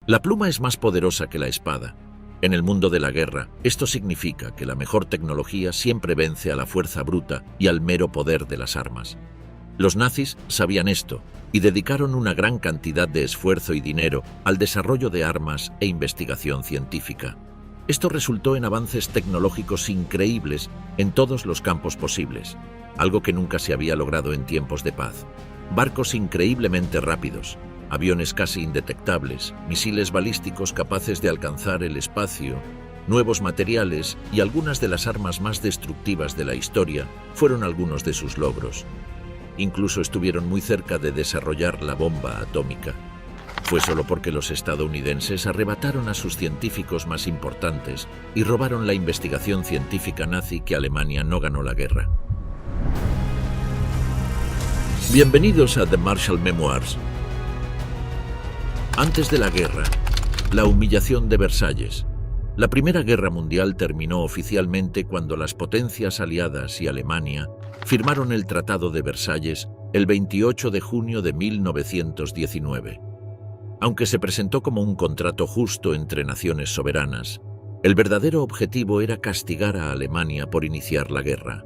La pluma es más poderosa que la espada. En el mundo de la guerra, esto significa que la mejor tecnología siempre vence a la fuerza bruta y al mero poder de las armas. Los nazis sabían esto y dedicaron una gran cantidad de esfuerzo y dinero al desarrollo de armas e investigación científica. Esto resultó en avances tecnológicos increíbles en todos los campos posibles, algo que nunca se había logrado en tiempos de paz. Barcos increíblemente rápidos, aviones casi indetectables, misiles balísticos capaces de alcanzar el espacio, nuevos materiales y algunas de las armas más destructivas de la historia fueron algunos de sus logros. Incluso estuvieron muy cerca de desarrollar la bomba atómica. Fue solo porque los estadounidenses arrebataron a sus científicos más importantes y robaron la investigación científica nazi que Alemania no ganó la guerra. Bienvenidos a The Marshall Memoirs. Antes de la guerra, la humillación de Versalles. La Primera Guerra Mundial terminó oficialmente cuando las potencias aliadas y Alemania firmaron el Tratado de Versalles el 28 de junio de 1919. Aunque se presentó como un contrato justo entre naciones soberanas, el verdadero objetivo era castigar a Alemania por iniciar la guerra.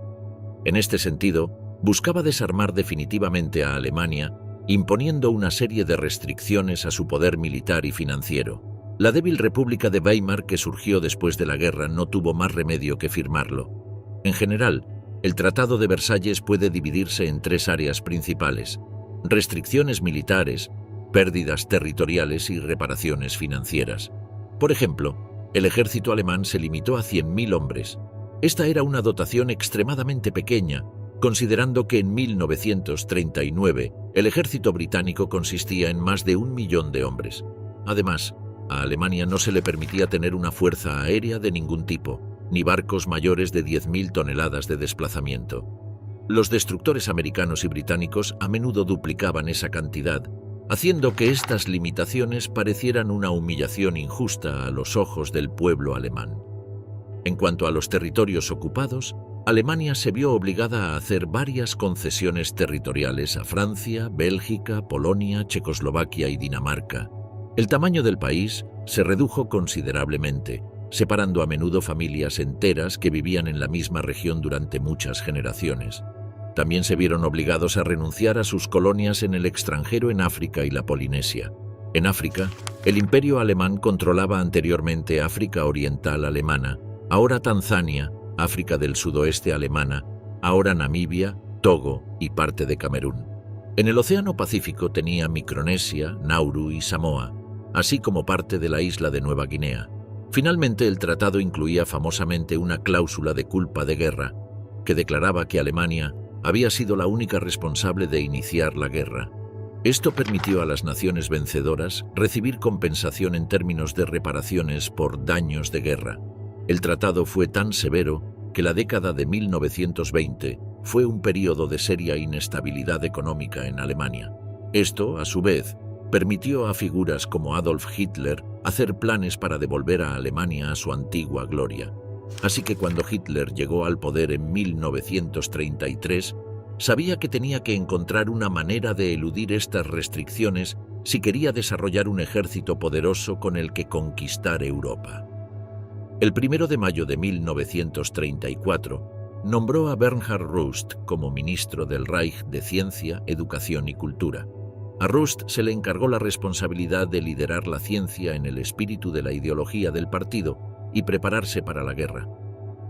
En este sentido, buscaba desarmar definitivamente a Alemania, imponiendo una serie de restricciones a su poder militar y financiero. La débil República de Weimar que surgió después de la guerra no tuvo más remedio que firmarlo. En general, el Tratado de Versalles puede dividirse en tres áreas principales: restricciones militares, pérdidas territoriales y reparaciones financieras. Por ejemplo, el ejército alemán se limitó a 100.000 hombres. Esta era una dotación extremadamente pequeña, considerando que en 1939 el ejército británico consistía en más de 1 millón de hombres. Además, a Alemania no se le permitía tener una fuerza aérea de ningún tipo, ni barcos mayores de 10.000 toneladas de desplazamiento. Los destructores americanos y británicos a menudo duplicaban esa cantidad, haciendo que estas limitaciones parecieran una humillación injusta a los ojos del pueblo alemán. En cuanto a los territorios ocupados, Alemania se vio obligada a hacer varias concesiones territoriales a Francia, Bélgica, Polonia, Checoslovaquia y Dinamarca. El tamaño del país se redujo considerablemente, separando a menudo familias enteras que vivían en la misma región durante muchas generaciones. También se vieron obligados a renunciar a sus colonias en el extranjero en África y la Polinesia. En África, el Imperio alemán controlaba anteriormente África Oriental alemana, ahora Tanzania, África del Sudoeste alemana, ahora Namibia, Togo y parte de Camerún. En el Océano Pacífico tenía Micronesia, Nauru y Samoa, así como parte de la isla de Nueva Guinea. Finalmente, el tratado incluía famosamente una cláusula de culpa de guerra, que declaraba que Alemania había sido la única responsable de iniciar la guerra. Esto permitió a las naciones vencedoras recibir compensación en términos de reparaciones por daños de guerra. El tratado fue tan severo que la década de 1920 fue un periodo de seria inestabilidad económica en Alemania. Esto, a su vez, permitió a figuras como Adolf Hitler hacer planes para devolver a Alemania a su antigua gloria. Así que cuando Hitler llegó al poder en 1933, sabía que tenía que encontrar una manera de eludir estas restricciones si quería desarrollar un ejército poderoso con el que conquistar Europa. El 1 de mayo de 1934, nombró a Bernhard Rust como ministro del Reich de Ciencia, Educación y Cultura. A Rust se le encargó la responsabilidad de liderar la ciencia en el espíritu de la ideología del partido y prepararse para la guerra.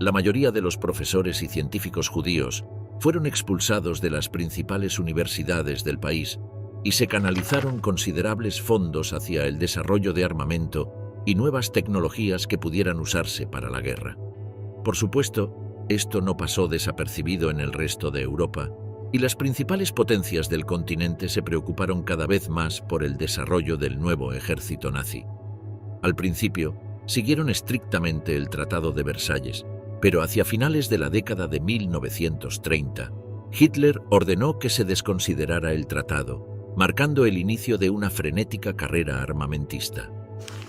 La mayoría de los profesores y científicos judíos fueron expulsados de las principales universidades del país y se canalizaron considerables fondos hacia el desarrollo de armamento y nuevas tecnologías que pudieran usarse para la guerra. Por supuesto, esto no pasó desapercibido en el resto de Europa, y las principales potencias del continente se preocuparon cada vez más por el desarrollo del nuevo ejército nazi. Al principio, siguieron estrictamente el Tratado de Versalles, pero hacia finales de la década de 1930, Hitler ordenó que se desconsiderara el tratado, marcando el inicio de una frenética carrera armamentista.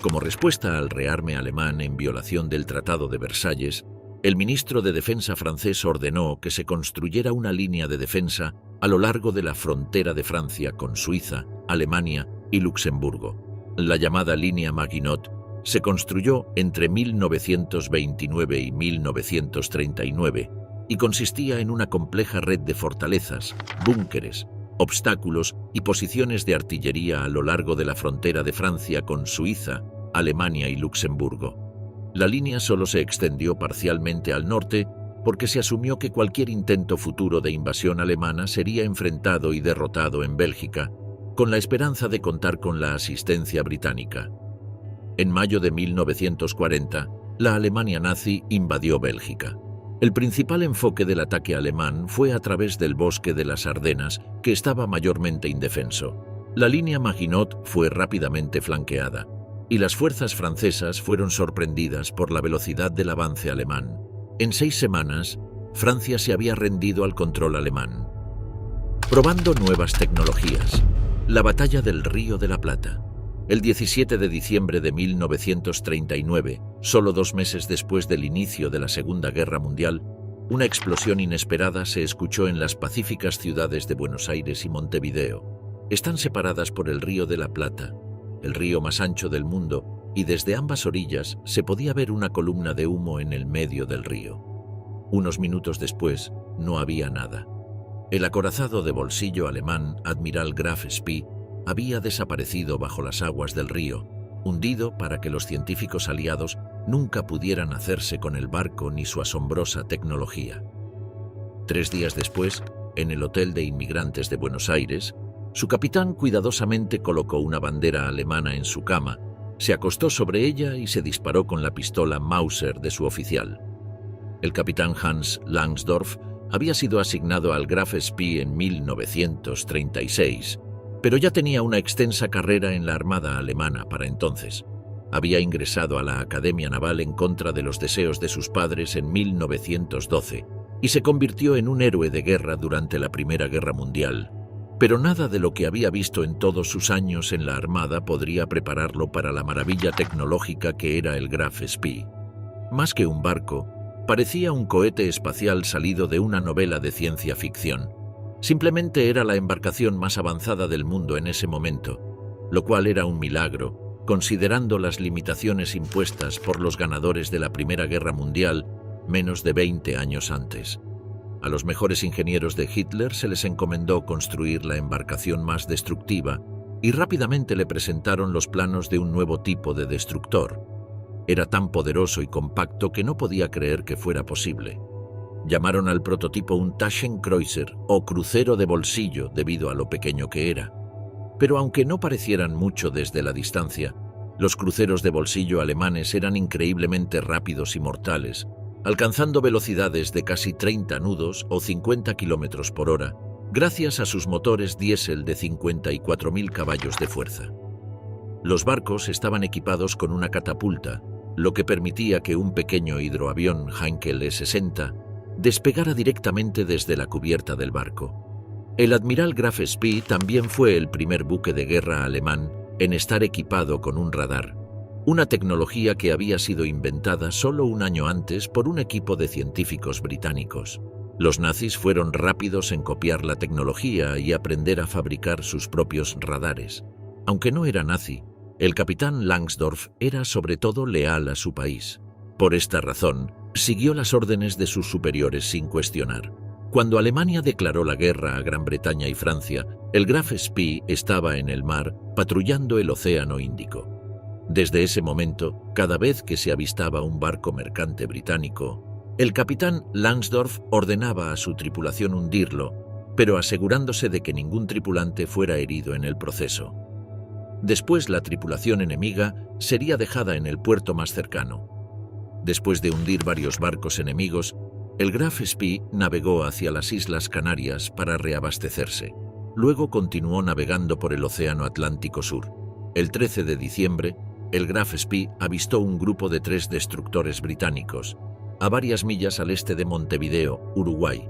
Como respuesta al rearme alemán en violación del Tratado de Versalles, el ministro de Defensa francés ordenó que se construyera una línea de defensa a lo largo de la frontera de Francia con Suiza, Alemania y Luxemburgo. La llamada línea Maginot se construyó entre 1929 y 1939 y consistía en una compleja red de fortalezas, búnkeres, obstáculos y posiciones de artillería a lo largo de la frontera de Francia con Suiza, Alemania y Luxemburgo. La línea solo se extendió parcialmente al norte porque se asumió que cualquier intento futuro de invasión alemana sería enfrentado y derrotado en Bélgica, con la esperanza de contar con la asistencia británica. En mayo de 1940, la Alemania nazi invadió Bélgica. El principal enfoque del ataque alemán fue a través del bosque de las Ardenas, que estaba mayormente indefenso. La línea Maginot fue rápidamente flanqueada, y las fuerzas francesas fueron sorprendidas por la velocidad del avance alemán. En 6 semanas, Francia se había rendido al control alemán. Probando nuevas tecnologías. La batalla del Río de la Plata. El 17 de diciembre de 1939, solo 2 meses después del inicio de la Segunda Guerra Mundial, una explosión inesperada se escuchó en las pacíficas ciudades de Buenos Aires y Montevideo. Están separadas por el Río de la Plata, el río más ancho del mundo, y desde ambas orillas se podía ver una columna de humo en el medio del río. Unos minutos después, no había nada. El acorazado de bolsillo alemán Admiral Graf Spee había desaparecido bajo las aguas del río, hundido para que los científicos aliados nunca pudieran hacerse con el barco ni su asombrosa tecnología. 3 días después, en el Hotel de Inmigrantes de Buenos Aires, su capitán cuidadosamente colocó una bandera alemana en su cama, se acostó sobre ella y se disparó con la pistola Mauser de su oficial. El capitán Hans Langsdorff había sido asignado al Graf Spee en 1936, pero ya tenía una extensa carrera en la Armada alemana para entonces. Había ingresado a la Academia Naval en contra de los deseos de sus padres en 1912 y se convirtió en un héroe de guerra durante la Primera Guerra Mundial, pero nada de lo que había visto en todos sus años en la Armada podría prepararlo para la maravilla tecnológica que era el Graf Spee. Más que un barco, parecía un cohete espacial salido de una novela de ciencia ficción. Simplemente era la embarcación más avanzada del mundo en ese momento, lo cual era un milagro, considerando las limitaciones impuestas por los ganadores de la Primera Guerra Mundial menos de 20 años antes. A los mejores ingenieros de Hitler se les encomendó construir la embarcación más destructiva y rápidamente le presentaron los planos de un nuevo tipo de destructor. Era tan poderoso y compacto que no podía creer que fuera posible. Llamaron al prototipo un Taschenkreuzer o crucero de bolsillo debido a lo pequeño que era. Pero aunque no parecieran mucho desde la distancia, los cruceros de bolsillo alemanes eran increíblemente rápidos y mortales, alcanzando velocidades de casi 30 nudos o 50 km por hora, gracias a sus motores diésel de 54.000 caballos de fuerza. Los barcos estaban equipados con una catapulta, lo que permitía que un pequeño hidroavión Heinkel E-60 despegara directamente desde la cubierta del barco. El Admiral Graf Spee también fue el primer buque de guerra alemán en estar equipado con un radar, una tecnología que había sido inventada solo un año antes por un equipo de científicos británicos. Los nazis fueron rápidos en copiar la tecnología y aprender a fabricar sus propios radares. Aunque no era nazi, el capitán Langsdorff era sobre todo leal a su país. Por esta razón, siguió las órdenes de sus superiores sin cuestionar. Cuando Alemania declaró la guerra a Gran Bretaña y Francia, el Graf Spee estaba en el mar patrullando el Océano Índico. Desde ese momento, cada vez que se avistaba un barco mercante británico, el capitán Langsdorff ordenaba a su tripulación hundirlo, pero asegurándose de que ningún tripulante fuera herido en el proceso. Después, la tripulación enemiga sería dejada en el puerto más cercano. Después de hundir varios barcos enemigos, el Graf Spee navegó hacia las Islas Canarias para reabastecerse. Luego continuó navegando por el Océano Atlántico Sur. El 13 de diciembre, el Graf Spee avistó un grupo de 3 destructores británicos, a varias millas al este de Montevideo, Uruguay.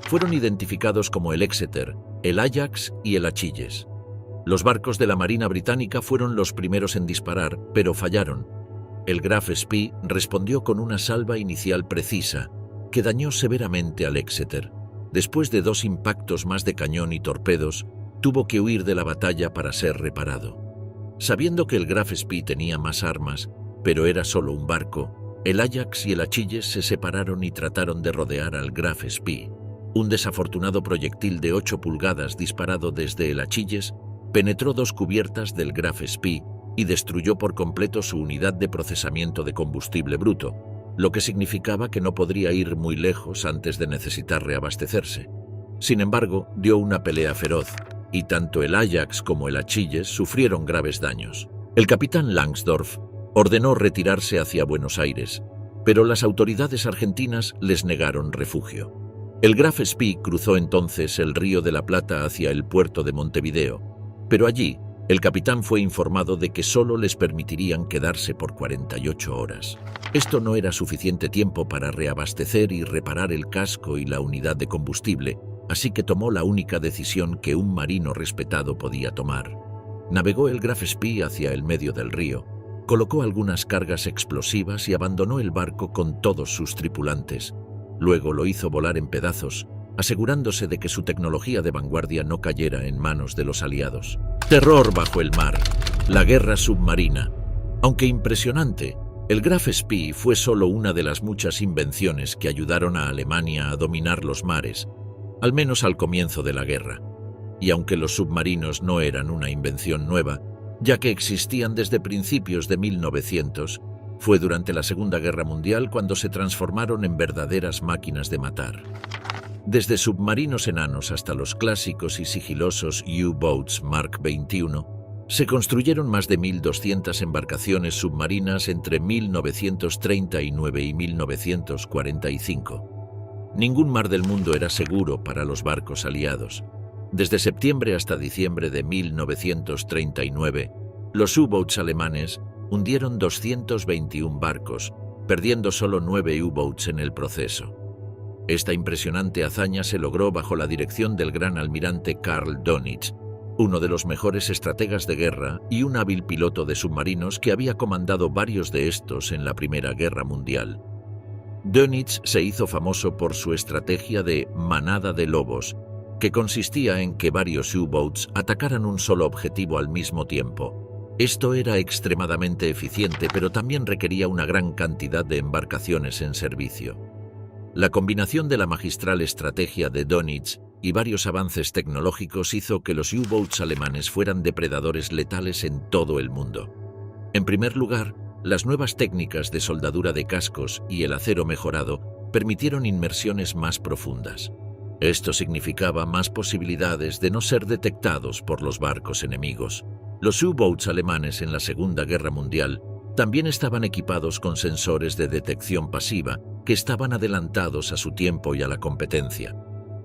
Fueron identificados como el Exeter, el Ajax y el Achilles. Los barcos de la Marina Británica fueron los primeros en disparar, pero fallaron. El Graf Spee respondió con una salva inicial precisa, que dañó severamente al Exeter. Después de 2 impactos más de cañón y torpedos, tuvo que huir de la batalla para ser reparado. Sabiendo que el Graf Spee tenía más armas, pero era solo un barco, el Ajax y el Achilles se separaron y trataron de rodear al Graf Spee. Un desafortunado proyectil de 8 pulgadas disparado desde el Achilles penetró 2 cubiertas del Graf Spee y destruyó por completo su unidad de procesamiento de combustible bruto, lo que significaba que no podría ir muy lejos antes de necesitar reabastecerse. Sin embargo, dio una pelea feroz, y tanto el Ajax como el Achilles sufrieron graves daños. El capitán Langsdorff ordenó retirarse hacia Buenos Aires, pero las autoridades argentinas les negaron refugio. El Graf Spee cruzó entonces el Río de la Plata hacia el puerto de Montevideo, pero allí el capitán fue informado de que solo les permitirían quedarse por 48 horas. Esto no era suficiente tiempo para reabastecer y reparar el casco y la unidad de combustible, así que tomó la única decisión que un marino respetado podía tomar. Navegó el Graf Spee hacia el medio del río, colocó algunas cargas explosivas y abandonó el barco con todos sus tripulantes. Luego lo hizo volar en pedazos, asegurándose de que su tecnología de vanguardia no cayera en manos de los aliados. Terror bajo el mar. La guerra submarina. Aunque impresionante, el Graf Spee fue solo una de las muchas invenciones que ayudaron a Alemania a dominar los mares, al menos al comienzo de la guerra. Y aunque los submarinos no eran una invención nueva, ya que existían desde principios de 1900, fue durante la Segunda Guerra Mundial cuando se transformaron en verdaderas máquinas de matar. Desde submarinos enanos hasta los clásicos y sigilosos U-Boats Mark XXI, se construyeron más de 1.200 embarcaciones submarinas entre 1939 y 1945. Ningún mar del mundo era seguro para los barcos aliados. Desde septiembre hasta diciembre de 1939, los U-Boats alemanes hundieron 221 barcos, perdiendo solo 9 U-Boats en el proceso. Esta impresionante hazaña se logró bajo la dirección del gran almirante Karl Dönitz, uno de los mejores estrategas de guerra y un hábil piloto de submarinos que había comandado varios de estos en la Primera Guerra Mundial. Dönitz se hizo famoso por su estrategia de manada de lobos, que consistía en que varios U-Boats atacaran un solo objetivo al mismo tiempo. Esto era extremadamente eficiente, pero también requería una gran cantidad de embarcaciones en servicio. La combinación de la magistral estrategia de Dönitz y varios avances tecnológicos hizo que los U-Boats alemanes fueran depredadores letales en todo el mundo. En primer lugar, las nuevas técnicas de soldadura de cascos y el acero mejorado permitieron inmersiones más profundas. Esto significaba más posibilidades de no ser detectados por los barcos enemigos. Los U-Boats alemanes en la Segunda Guerra Mundial también estaban equipados con sensores de detección pasiva que estaban adelantados a su tiempo y a la competencia.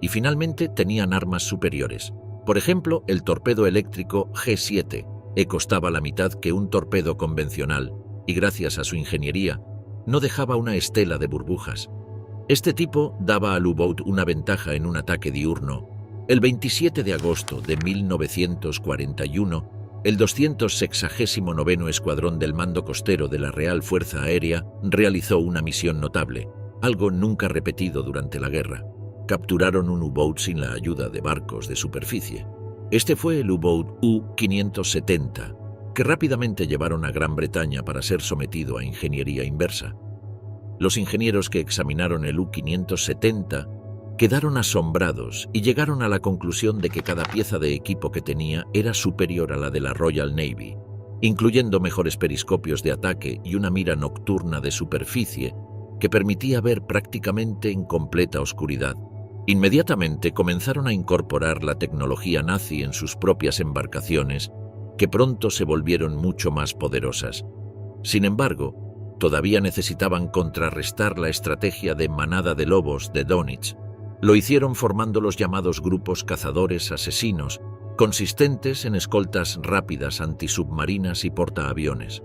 Y finalmente tenían armas superiores. Por ejemplo, el torpedo eléctrico G7 costaba la mitad que un torpedo convencional y gracias a su ingeniería no dejaba una estela de burbujas. Este tipo daba al U-Boat una ventaja en un ataque diurno. El 27 de agosto de 1941, el 269º Escuadrón del Mando Costero de la Real Fuerza Aérea realizó una misión notable, algo nunca repetido durante la guerra. Capturaron un U-Boat sin la ayuda de barcos de superficie. Este fue el U-Boat U-570, que rápidamente llevaron a Gran Bretaña para ser sometido a ingeniería inversa. Los ingenieros que examinaron el U-570 quedaron asombrados y llegaron a la conclusión de que cada pieza de equipo que tenía era superior a la de la Royal Navy, incluyendo mejores periscopios de ataque y una mira nocturna de superficie que permitía ver prácticamente en completa oscuridad. Inmediatamente comenzaron a incorporar la tecnología nazi en sus propias embarcaciones, que pronto se volvieron mucho más poderosas. Sin embargo, todavía necesitaban contrarrestar la estrategia de manada de lobos de Dönitz. Lo hicieron formando los llamados grupos cazadores asesinos, consistentes en escoltas rápidas antisubmarinas y portaaviones.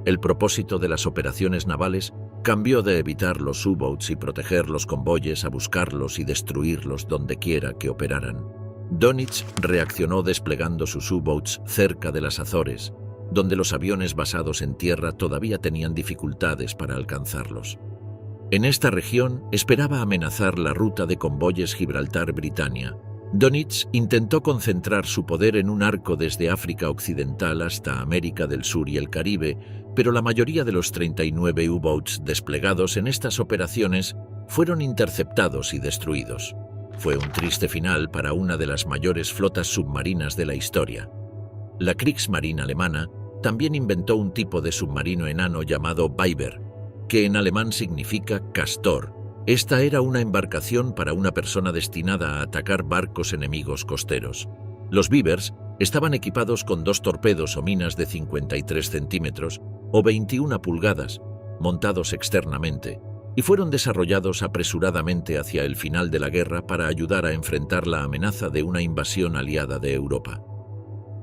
El propósito de las operaciones navales cambió de evitar los U-Boats y proteger los convoyes a buscarlos y destruirlos donde quiera que operaran. Dönitz reaccionó desplegando sus U-Boats cerca de las Azores, donde los aviones basados en tierra todavía tenían dificultades para alcanzarlos. En esta región esperaba amenazar la ruta de convoyes Gibraltar-Britannia, Dönitz intentó concentrar su poder en un arco desde África Occidental hasta América del Sur y el Caribe, pero la mayoría de los 39 U-boats desplegados en estas operaciones fueron interceptados y destruidos. Fue un triste final para una de las mayores flotas submarinas de la historia. La Kriegsmarine alemana también inventó un tipo de submarino enano llamado Weiber, que en alemán significa castor. Esta era una embarcación para una persona destinada a atacar barcos enemigos costeros. Los Weibers estaban equipados con 2 torpedos o minas de 53 centímetros o 21 pulgadas, montados externamente, y fueron desarrollados apresuradamente hacia el final de la guerra para ayudar a enfrentar la amenaza de una invasión aliada de Europa.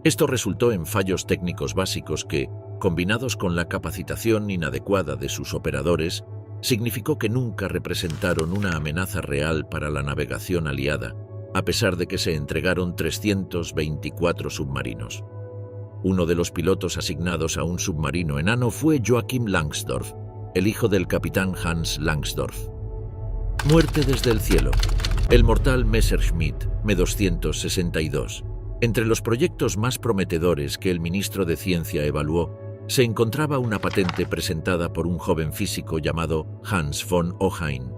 Esto resultó en fallos técnicos básicos que, combinados con la capacitación inadecuada de sus operadores, significó que nunca representaron una amenaza real para la navegación aliada, a pesar de que se entregaron 324 submarinos. Uno de los pilotos asignados a un submarino enano fue Joachim Langsdorff, el hijo del capitán Hans Langsdorff. Muerte desde el cielo. El mortal Messerschmitt M262. Entre los proyectos más prometedores que el ministro de Ciencia evaluó, se encontraba una patente presentada por un joven físico llamado Hans von Ohain.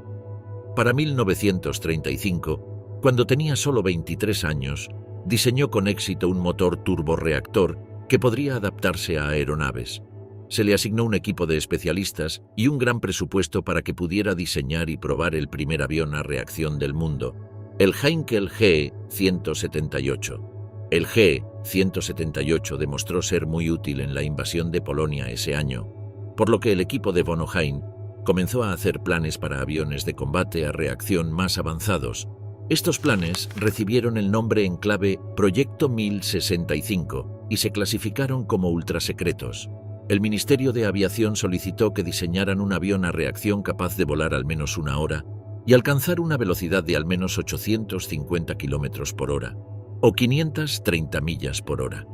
Para 1935, cuando tenía solo 23 años, diseñó con éxito un motor turborreactor que podría adaptarse a aeronaves. Se le asignó un equipo de especialistas y un gran presupuesto para que pudiera diseñar y probar el primer avión a reacción del mundo, el Heinkel Ge-178. El Ge-178 demostró ser muy útil en la invasión de Polonia ese año, por lo que el equipo de von Ohain comenzó a hacer planes para aviones de combate a reacción más avanzados. Estos planes recibieron el nombre en clave Proyecto 1065 y se clasificaron como ultrasecretos. El Ministerio de Aviación solicitó que diseñaran un avión a reacción capaz de volar al menos 1 hora y alcanzar una velocidad de al menos 850 km por hora. O 530 millas por hora.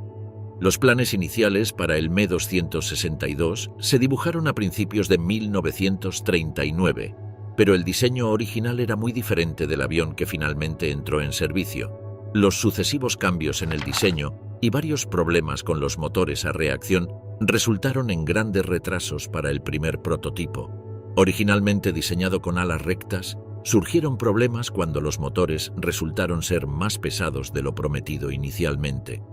Los planes iniciales para el Me-262 se dibujaron a principios de 1939, pero el diseño original era muy diferente del avión que finalmente entró en servicio. Los sucesivos cambios en el diseño y varios problemas con los motores a reacción resultaron en grandes retrasos para el primer prototipo. Originalmente diseñado con alas rectas, surgieron problemas cuando los motores resultaron ser más pesados de lo prometido inicialmente.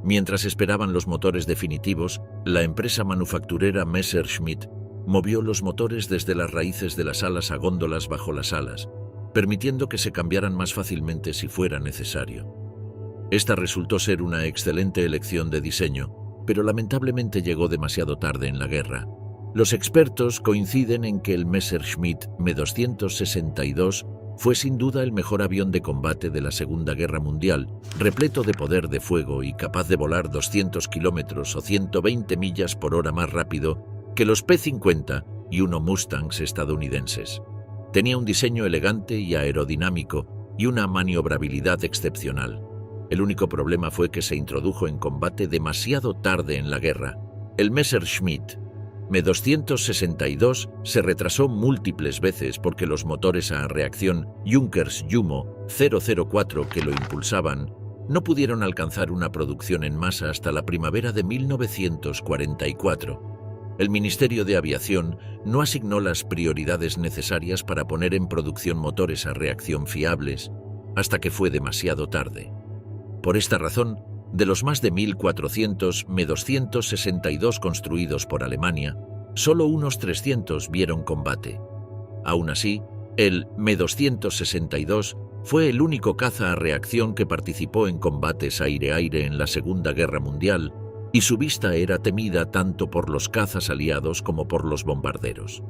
Mientras esperaban los motores definitivos, la empresa manufacturera Messerschmitt movió los motores desde las raíces de las alas a góndolas bajo las alas, permitiendo que se cambiaran más fácilmente si fuera necesario. Esta resultó ser una excelente elección de diseño, pero lamentablemente llegó demasiado tarde en la guerra. Los expertos coinciden en que el Messerschmitt Me-262 fue sin duda el mejor avión de combate de la Segunda Guerra Mundial, repleto de poder de fuego y capaz de volar 200 kilómetros o 120 millas por hora más rápido que los P-50 y uno Mustangs estadounidenses. Tenía un diseño elegante y aerodinámico y una maniobrabilidad excepcional. El único problema fue que se introdujo en combate demasiado tarde en la guerra. El Messerschmitt Me-262 se retrasó múltiples veces porque los motores a reacción Junkers-Jumo 004 que lo impulsaban no pudieron alcanzar una producción en masa hasta la primavera de 1944. El Ministerio de Aviación no asignó las prioridades necesarias para poner en producción motores a reacción fiables hasta que fue demasiado tarde. Por esta razón, de los más de 1.400 Me-262 construidos por Alemania, solo unos 300 vieron combate. Aún así, el Me-262 fue el único caza a reacción que participó en combates aire-aire en la Segunda Guerra Mundial, y su vista era temida tanto por los cazas aliados como por los bombarderos.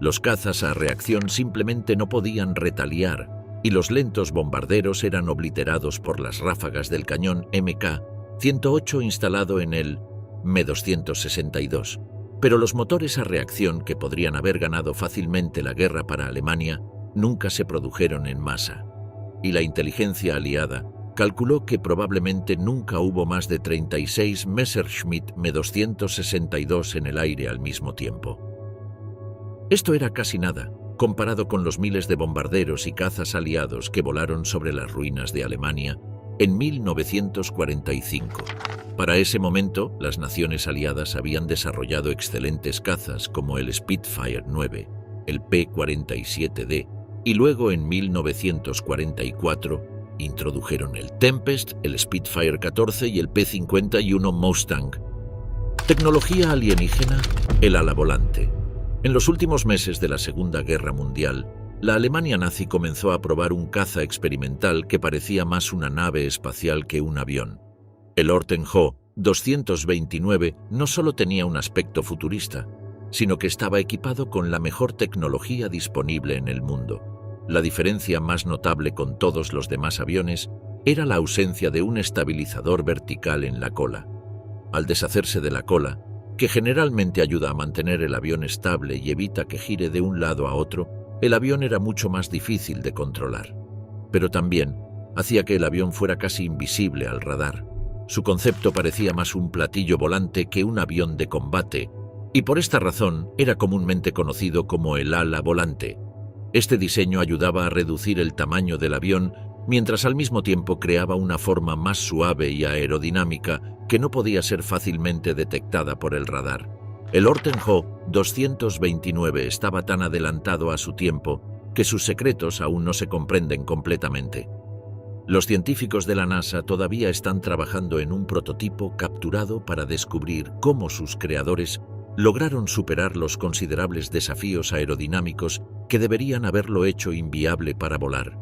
Los cazas a reacción simplemente no podían retaliar, y los lentos bombarderos eran obliterados por las ráfagas del cañón Mk-108 instalado en el Me-262. Pero los motores a reacción que podrían haber ganado fácilmente la guerra para Alemania nunca se produjeron en masa, y la inteligencia aliada calculó que probablemente nunca hubo más de 36 Messerschmitt Me-262 en el aire al mismo tiempo. Esto era casi nada, comparado con los miles de bombarderos y cazas aliados que volaron sobre las ruinas de Alemania en 1945. Para ese momento, las naciones aliadas habían desarrollado excelentes cazas como el Spitfire 9, el P-47D, y luego en 1944 introdujeron el Tempest, el Spitfire 14 y el P-51 Mustang. Tecnología alienígena, el ala volante. En los últimos meses de la Segunda Guerra Mundial, la Alemania nazi comenzó a probar un caza experimental que parecía más una nave espacial que un avión. El Horten Ho 229 no solo tenía un aspecto futurista, sino que estaba equipado con la mejor tecnología disponible en el mundo. La diferencia más notable con todos los demás aviones era la ausencia de un estabilizador vertical en la cola. Al deshacerse de la cola, que generalmente ayuda a mantener el avión estable y evita que gire de un lado a otro, el avión era mucho más difícil de controlar. Pero también hacía que el avión fuera casi invisible al radar. Su concepto parecía más un platillo volante que un avión de combate, y por esta razón era comúnmente conocido como el ala volante. Este diseño ayudaba a reducir el tamaño del avión, mientras al mismo tiempo creaba una forma más suave y aerodinámica que no podía ser fácilmente detectada por el radar. El Horten Ho 229 estaba tan adelantado a su tiempo que sus secretos aún no se comprenden completamente. Los científicos de la NASA todavía están trabajando en un prototipo capturado para descubrir cómo sus creadores lograron superar los considerables desafíos aerodinámicos que deberían haberlo hecho inviable para volar.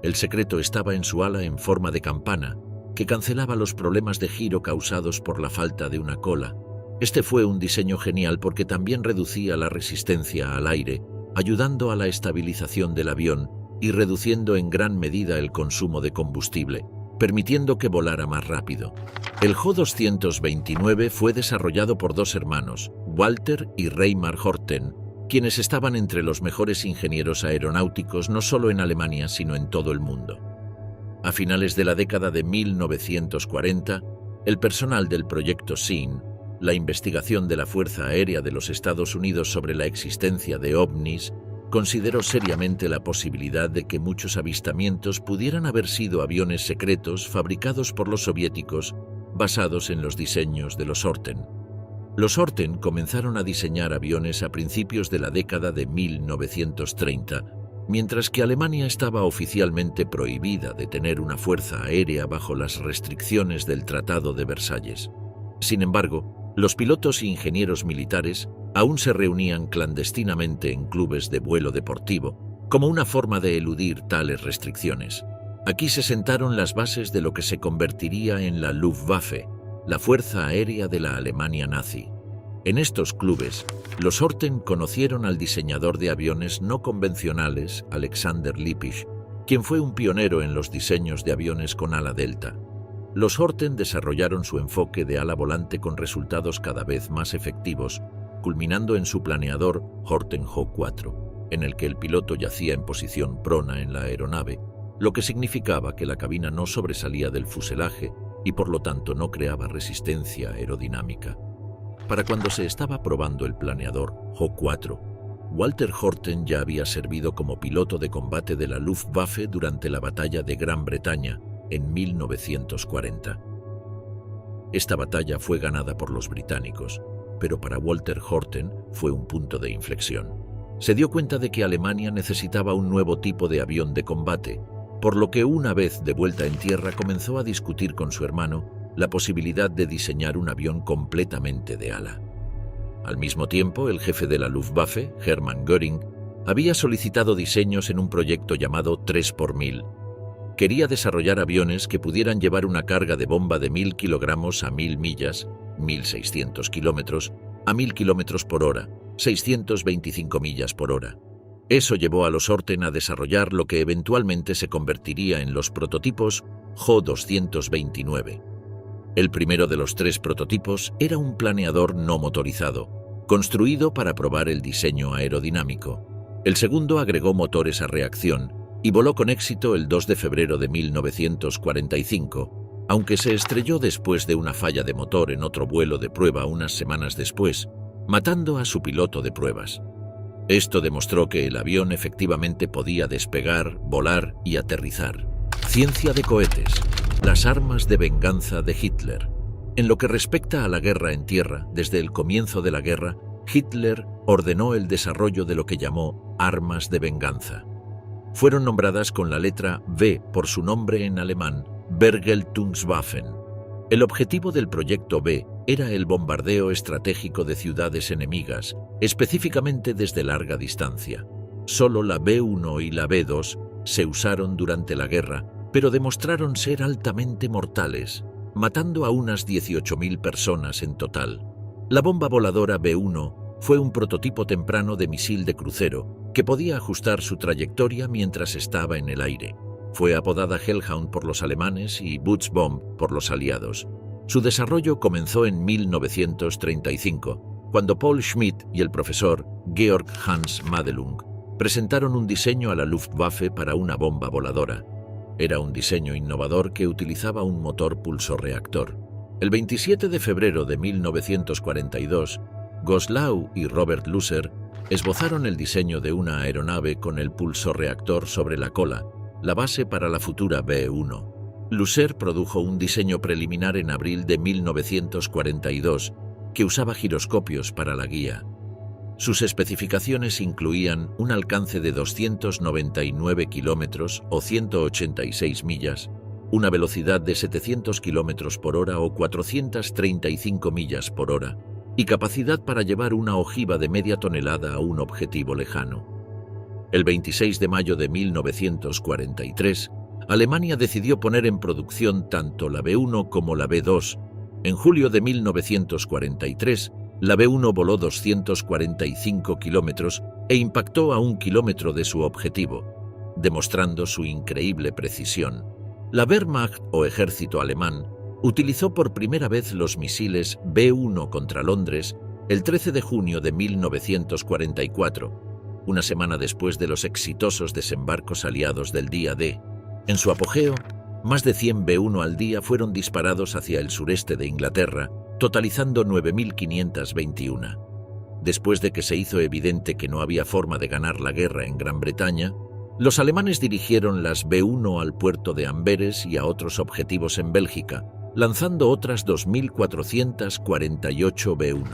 El secreto estaba en su ala en forma de campana, que cancelaba los problemas de giro causados por la falta de una cola. Este fue un diseño genial porque también reducía la resistencia al aire, ayudando a la estabilización del avión y reduciendo en gran medida el consumo de combustible, permitiendo que volara más rápido. El Ho 229 fue desarrollado por dos hermanos, Walter y Reimar Horten, quienes estaban entre los mejores ingenieros aeronáuticos no solo en Alemania, sino en todo el mundo. A finales de la década de 1940, el personal del proyecto SEAN, la investigación de la Fuerza Aérea de los Estados Unidos sobre la existencia de ovnis, consideró seriamente la posibilidad de que muchos avistamientos pudieran haber sido aviones secretos fabricados por los soviéticos basados en los diseños de los Horten. Los Horten comenzaron a diseñar aviones a principios de la década de 1930, mientras que Alemania estaba oficialmente prohibida de tener una fuerza aérea bajo las restricciones del Tratado de Versalles. Sin embargo, los pilotos e ingenieros militares aún se reunían clandestinamente en clubes de vuelo deportivo, como una forma de eludir tales restricciones. Aquí se sentaron las bases de lo que se convertiría en la Luftwaffe, la fuerza aérea de la Alemania nazi. En estos clubes, los Horten conocieron al diseñador de aviones no convencionales, Alexander Lippisch, quien fue un pionero en los diseños de aviones con ala delta. Los Horten desarrollaron su enfoque de ala volante con resultados cada vez más efectivos, culminando en su planeador Horten Ho 4, en el que el piloto yacía en posición prona en la aeronave, lo que significaba que la cabina no sobresalía del fuselaje y por lo tanto no creaba resistencia aerodinámica. Para cuando se estaba probando el planeador Ho 4, Walter Horten ya había servido como piloto de combate de la Luftwaffe durante la Batalla de Gran Bretaña en 1940. Esta batalla fue ganada por los británicos, pero para Walter Horten fue un punto de inflexión. Se dio cuenta de que Alemania necesitaba un nuevo tipo de avión de combate, por lo que una vez de vuelta en tierra comenzó a discutir con su hermano la posibilidad de diseñar un avión completamente de ala. Al mismo tiempo, el jefe de la Luftwaffe, Hermann Göring, había solicitado diseños en un proyecto llamado 3x1000. Quería desarrollar aviones que pudieran llevar una carga de bomba de 1000 kilogramos a 1000 millas, 1600 kilómetros, a 1000 kilómetros por hora, 625 millas por hora. Eso llevó a los Horten a desarrollar lo que eventualmente se convertiría en los prototipos Ho 229. El primero de los tres prototipos era un planeador no motorizado, construido para probar el diseño aerodinámico. El segundo agregó motores a reacción y voló con éxito el 2 de febrero de 1945, aunque se estrelló después de una falla de motor en otro vuelo de prueba unas semanas después, matando a su piloto de pruebas. Esto demostró que el avión efectivamente podía despegar, volar y aterrizar. Ciencia de cohetes. Las armas de venganza de Hitler. En lo que respecta a la guerra en tierra, desde el comienzo de la guerra, Hitler ordenó el desarrollo de lo que llamó armas de venganza. Fueron nombradas con la letra V por su nombre en alemán, Vergeltungswaffen. El objetivo del proyecto V era el bombardeo estratégico de ciudades enemigas, específicamente desde larga distancia. Solo la B-1 y la B-2 se usaron durante la guerra, pero demostraron ser altamente mortales, matando a unas 18.000 personas en total. La bomba voladora B-1 fue un prototipo temprano de misil de crucero que podía ajustar su trayectoria mientras estaba en el aire. Fue apodada Hellhound por los alemanes y Butzbomb por los aliados. Su desarrollo comenzó en 1935, cuando Paul Schmidt y el profesor Georg Hans Madelung presentaron un diseño a la Luftwaffe para una bomba voladora. Era un diseño innovador que utilizaba un motor pulsorreactor. El 27 de febrero de 1942, Goslau y Robert Lusser esbozaron el diseño de una aeronave con el pulsorreactor sobre la cola, la base para la futura B-1. Lusser produjo un diseño preliminar en abril de 1942 que usaba giroscopios para la guía. Sus especificaciones incluían un alcance de 299 kilómetros o 186 millas, una velocidad de 700 kilómetros por hora o 435 millas por hora, y capacidad para llevar una ojiva de media tonelada a un objetivo lejano. El 26 de mayo de 1943, Alemania decidió poner en producción tanto la B-1 como la B-2. En julio de 1943, la B-1 voló 245 kilómetros e impactó a 1 kilómetro de su objetivo, demostrando su increíble precisión. La Wehrmacht, o ejército alemán, utilizó por primera vez los misiles B-1 contra Londres el 13 de junio de 1944, una semana después de los exitosos desembarcos aliados del día D. En su apogeo, más de 100 B-1 al día fueron disparados hacia el sureste de Inglaterra, totalizando 9.521. Después de que se hizo evidente que no había forma de ganar la guerra en Gran Bretaña, los alemanes dirigieron las B-1 al puerto de Amberes y a otros objetivos en Bélgica, lanzando otras 2.448 B-1.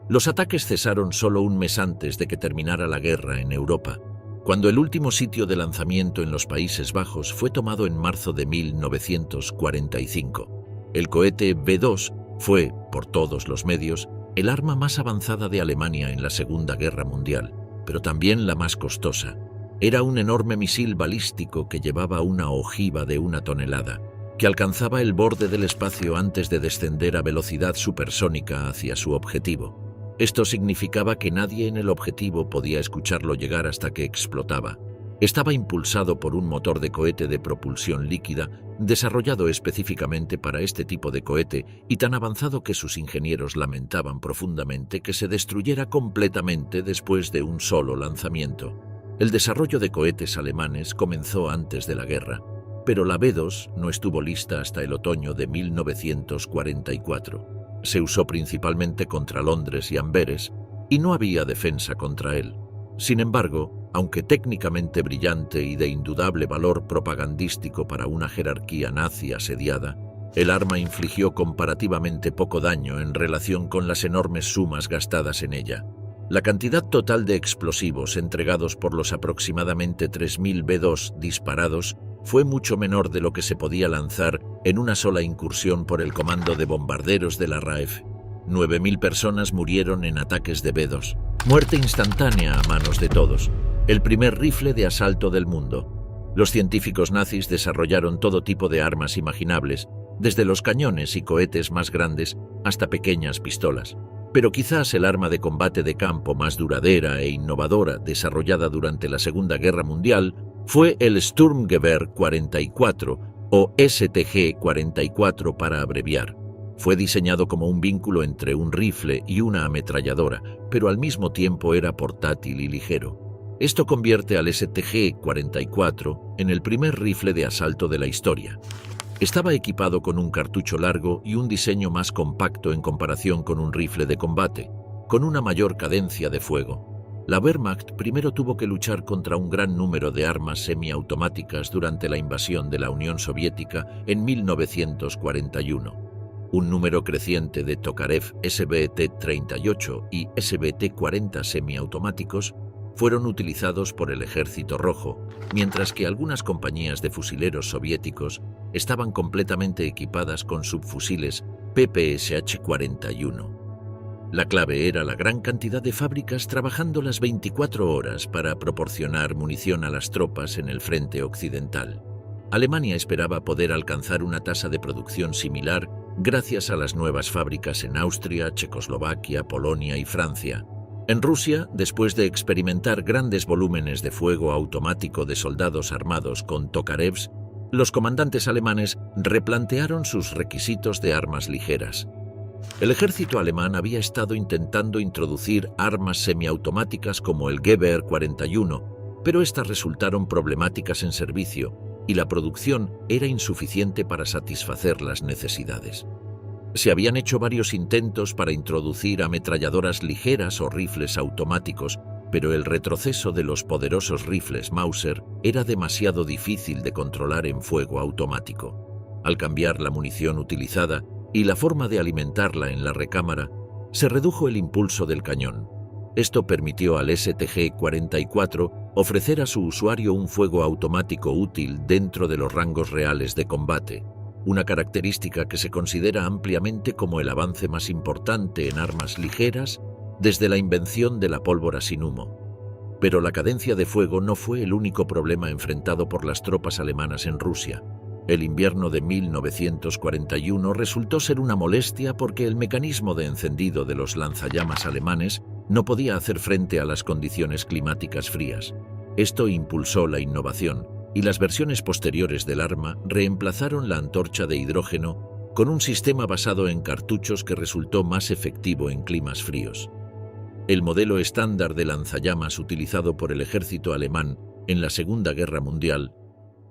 Los ataques cesaron solo un mes antes de que terminara la guerra en Europa, cuando el último sitio de lanzamiento en los Países Bajos fue tomado en marzo de 1945. El cohete B-2 fue, por todos los medios, el arma más avanzada de Alemania en la Segunda Guerra Mundial, pero también la más costosa. Era un enorme misil balístico que llevaba una ojiva de 1 tonelada, que alcanzaba el borde del espacio antes de descender a velocidad supersónica hacia su objetivo. Esto significaba que nadie en el objetivo podía escucharlo llegar hasta que explotaba. Estaba impulsado por un motor de cohete de propulsión líquida desarrollado específicamente para este tipo de cohete y tan avanzado que sus ingenieros lamentaban profundamente que se destruyera completamente después de un solo lanzamiento. El desarrollo de cohetes alemanes comenzó antes de la guerra, pero la B-2 no estuvo lista hasta el otoño de 1944. Se usó principalmente contra Londres y Amberes, y no había defensa contra él. Sin embargo, aunque técnicamente brillante y de indudable valor propagandístico para una jerarquía nazi asediada, el arma infligió comparativamente poco daño en relación con las enormes sumas gastadas en ella. La cantidad total de explosivos entregados por los aproximadamente 3.000 B-2 disparados fue mucho menor de lo que se podía lanzar en una sola incursión por el Comando de Bombarderos de la RAF. 9.000 personas murieron en ataques de B-2. Muerte instantánea a manos de todos. El primer rifle de asalto del mundo. Los científicos nazis desarrollaron todo tipo de armas imaginables, desde los cañones y cohetes más grandes hasta pequeñas pistolas. Pero quizás el arma de combate de campo más duradera e innovadora desarrollada durante la Segunda Guerra Mundial fue el Sturmgewehr 44 o STG-44 para abreviar. Fue diseñado como un vínculo entre un rifle y una ametralladora, pero al mismo tiempo era portátil y ligero. Esto convierte al STG-44 en el primer rifle de asalto de la historia. Estaba equipado con un cartucho largo y un diseño más compacto en comparación con un rifle de combate, con una mayor cadencia de fuego. La Wehrmacht primero tuvo que luchar contra un gran número de armas semiautomáticas durante la invasión de la Unión Soviética en 1941. Un número creciente de Tokarev SBT-38 y SBT-40 semiautomáticos fueron utilizados por el Ejército Rojo, mientras que algunas compañías de fusileros soviéticos estaban completamente equipadas con subfusiles PPSH-41. La clave era la gran cantidad de fábricas trabajando las 24 horas para proporcionar munición a las tropas en el frente occidental. Alemania esperaba poder alcanzar una tasa de producción similar gracias a las nuevas fábricas en Austria, Checoslovaquia, Polonia y Francia. En Rusia, después de experimentar grandes volúmenes de fuego automático de soldados armados con Tokarevs, los comandantes alemanes replantearon sus requisitos de armas ligeras. El ejército alemán había estado intentando introducir armas semiautomáticas como el Gewehr 41, pero estas resultaron problemáticas en servicio y la producción era insuficiente para satisfacer las necesidades. Se habían hecho varios intentos para introducir ametralladoras ligeras o rifles automáticos, pero el retroceso de los poderosos rifles Mauser era demasiado difícil de controlar en fuego automático. Al cambiar la munición utilizada y la forma de alimentarla en la recámara, se redujo el impulso del cañón. Esto permitió al STG-44 ofrecer a su usuario un fuego automático útil dentro de los rangos reales de combate, una característica que se considera ampliamente como el avance más importante en armas ligeras desde la invención de la pólvora sin humo. Pero la cadencia de fuego no fue el único problema enfrentado por las tropas alemanas en Rusia. El invierno de 1941 resultó ser una molestia porque el mecanismo de encendido de los lanzallamas alemanes no podía hacer frente a las condiciones climáticas frías. Esto impulsó la innovación, y las versiones posteriores del arma reemplazaron la antorcha de hidrógeno con un sistema basado en cartuchos que resultó más efectivo en climas fríos. El modelo estándar de lanzallamas utilizado por el ejército alemán en la Segunda Guerra Mundial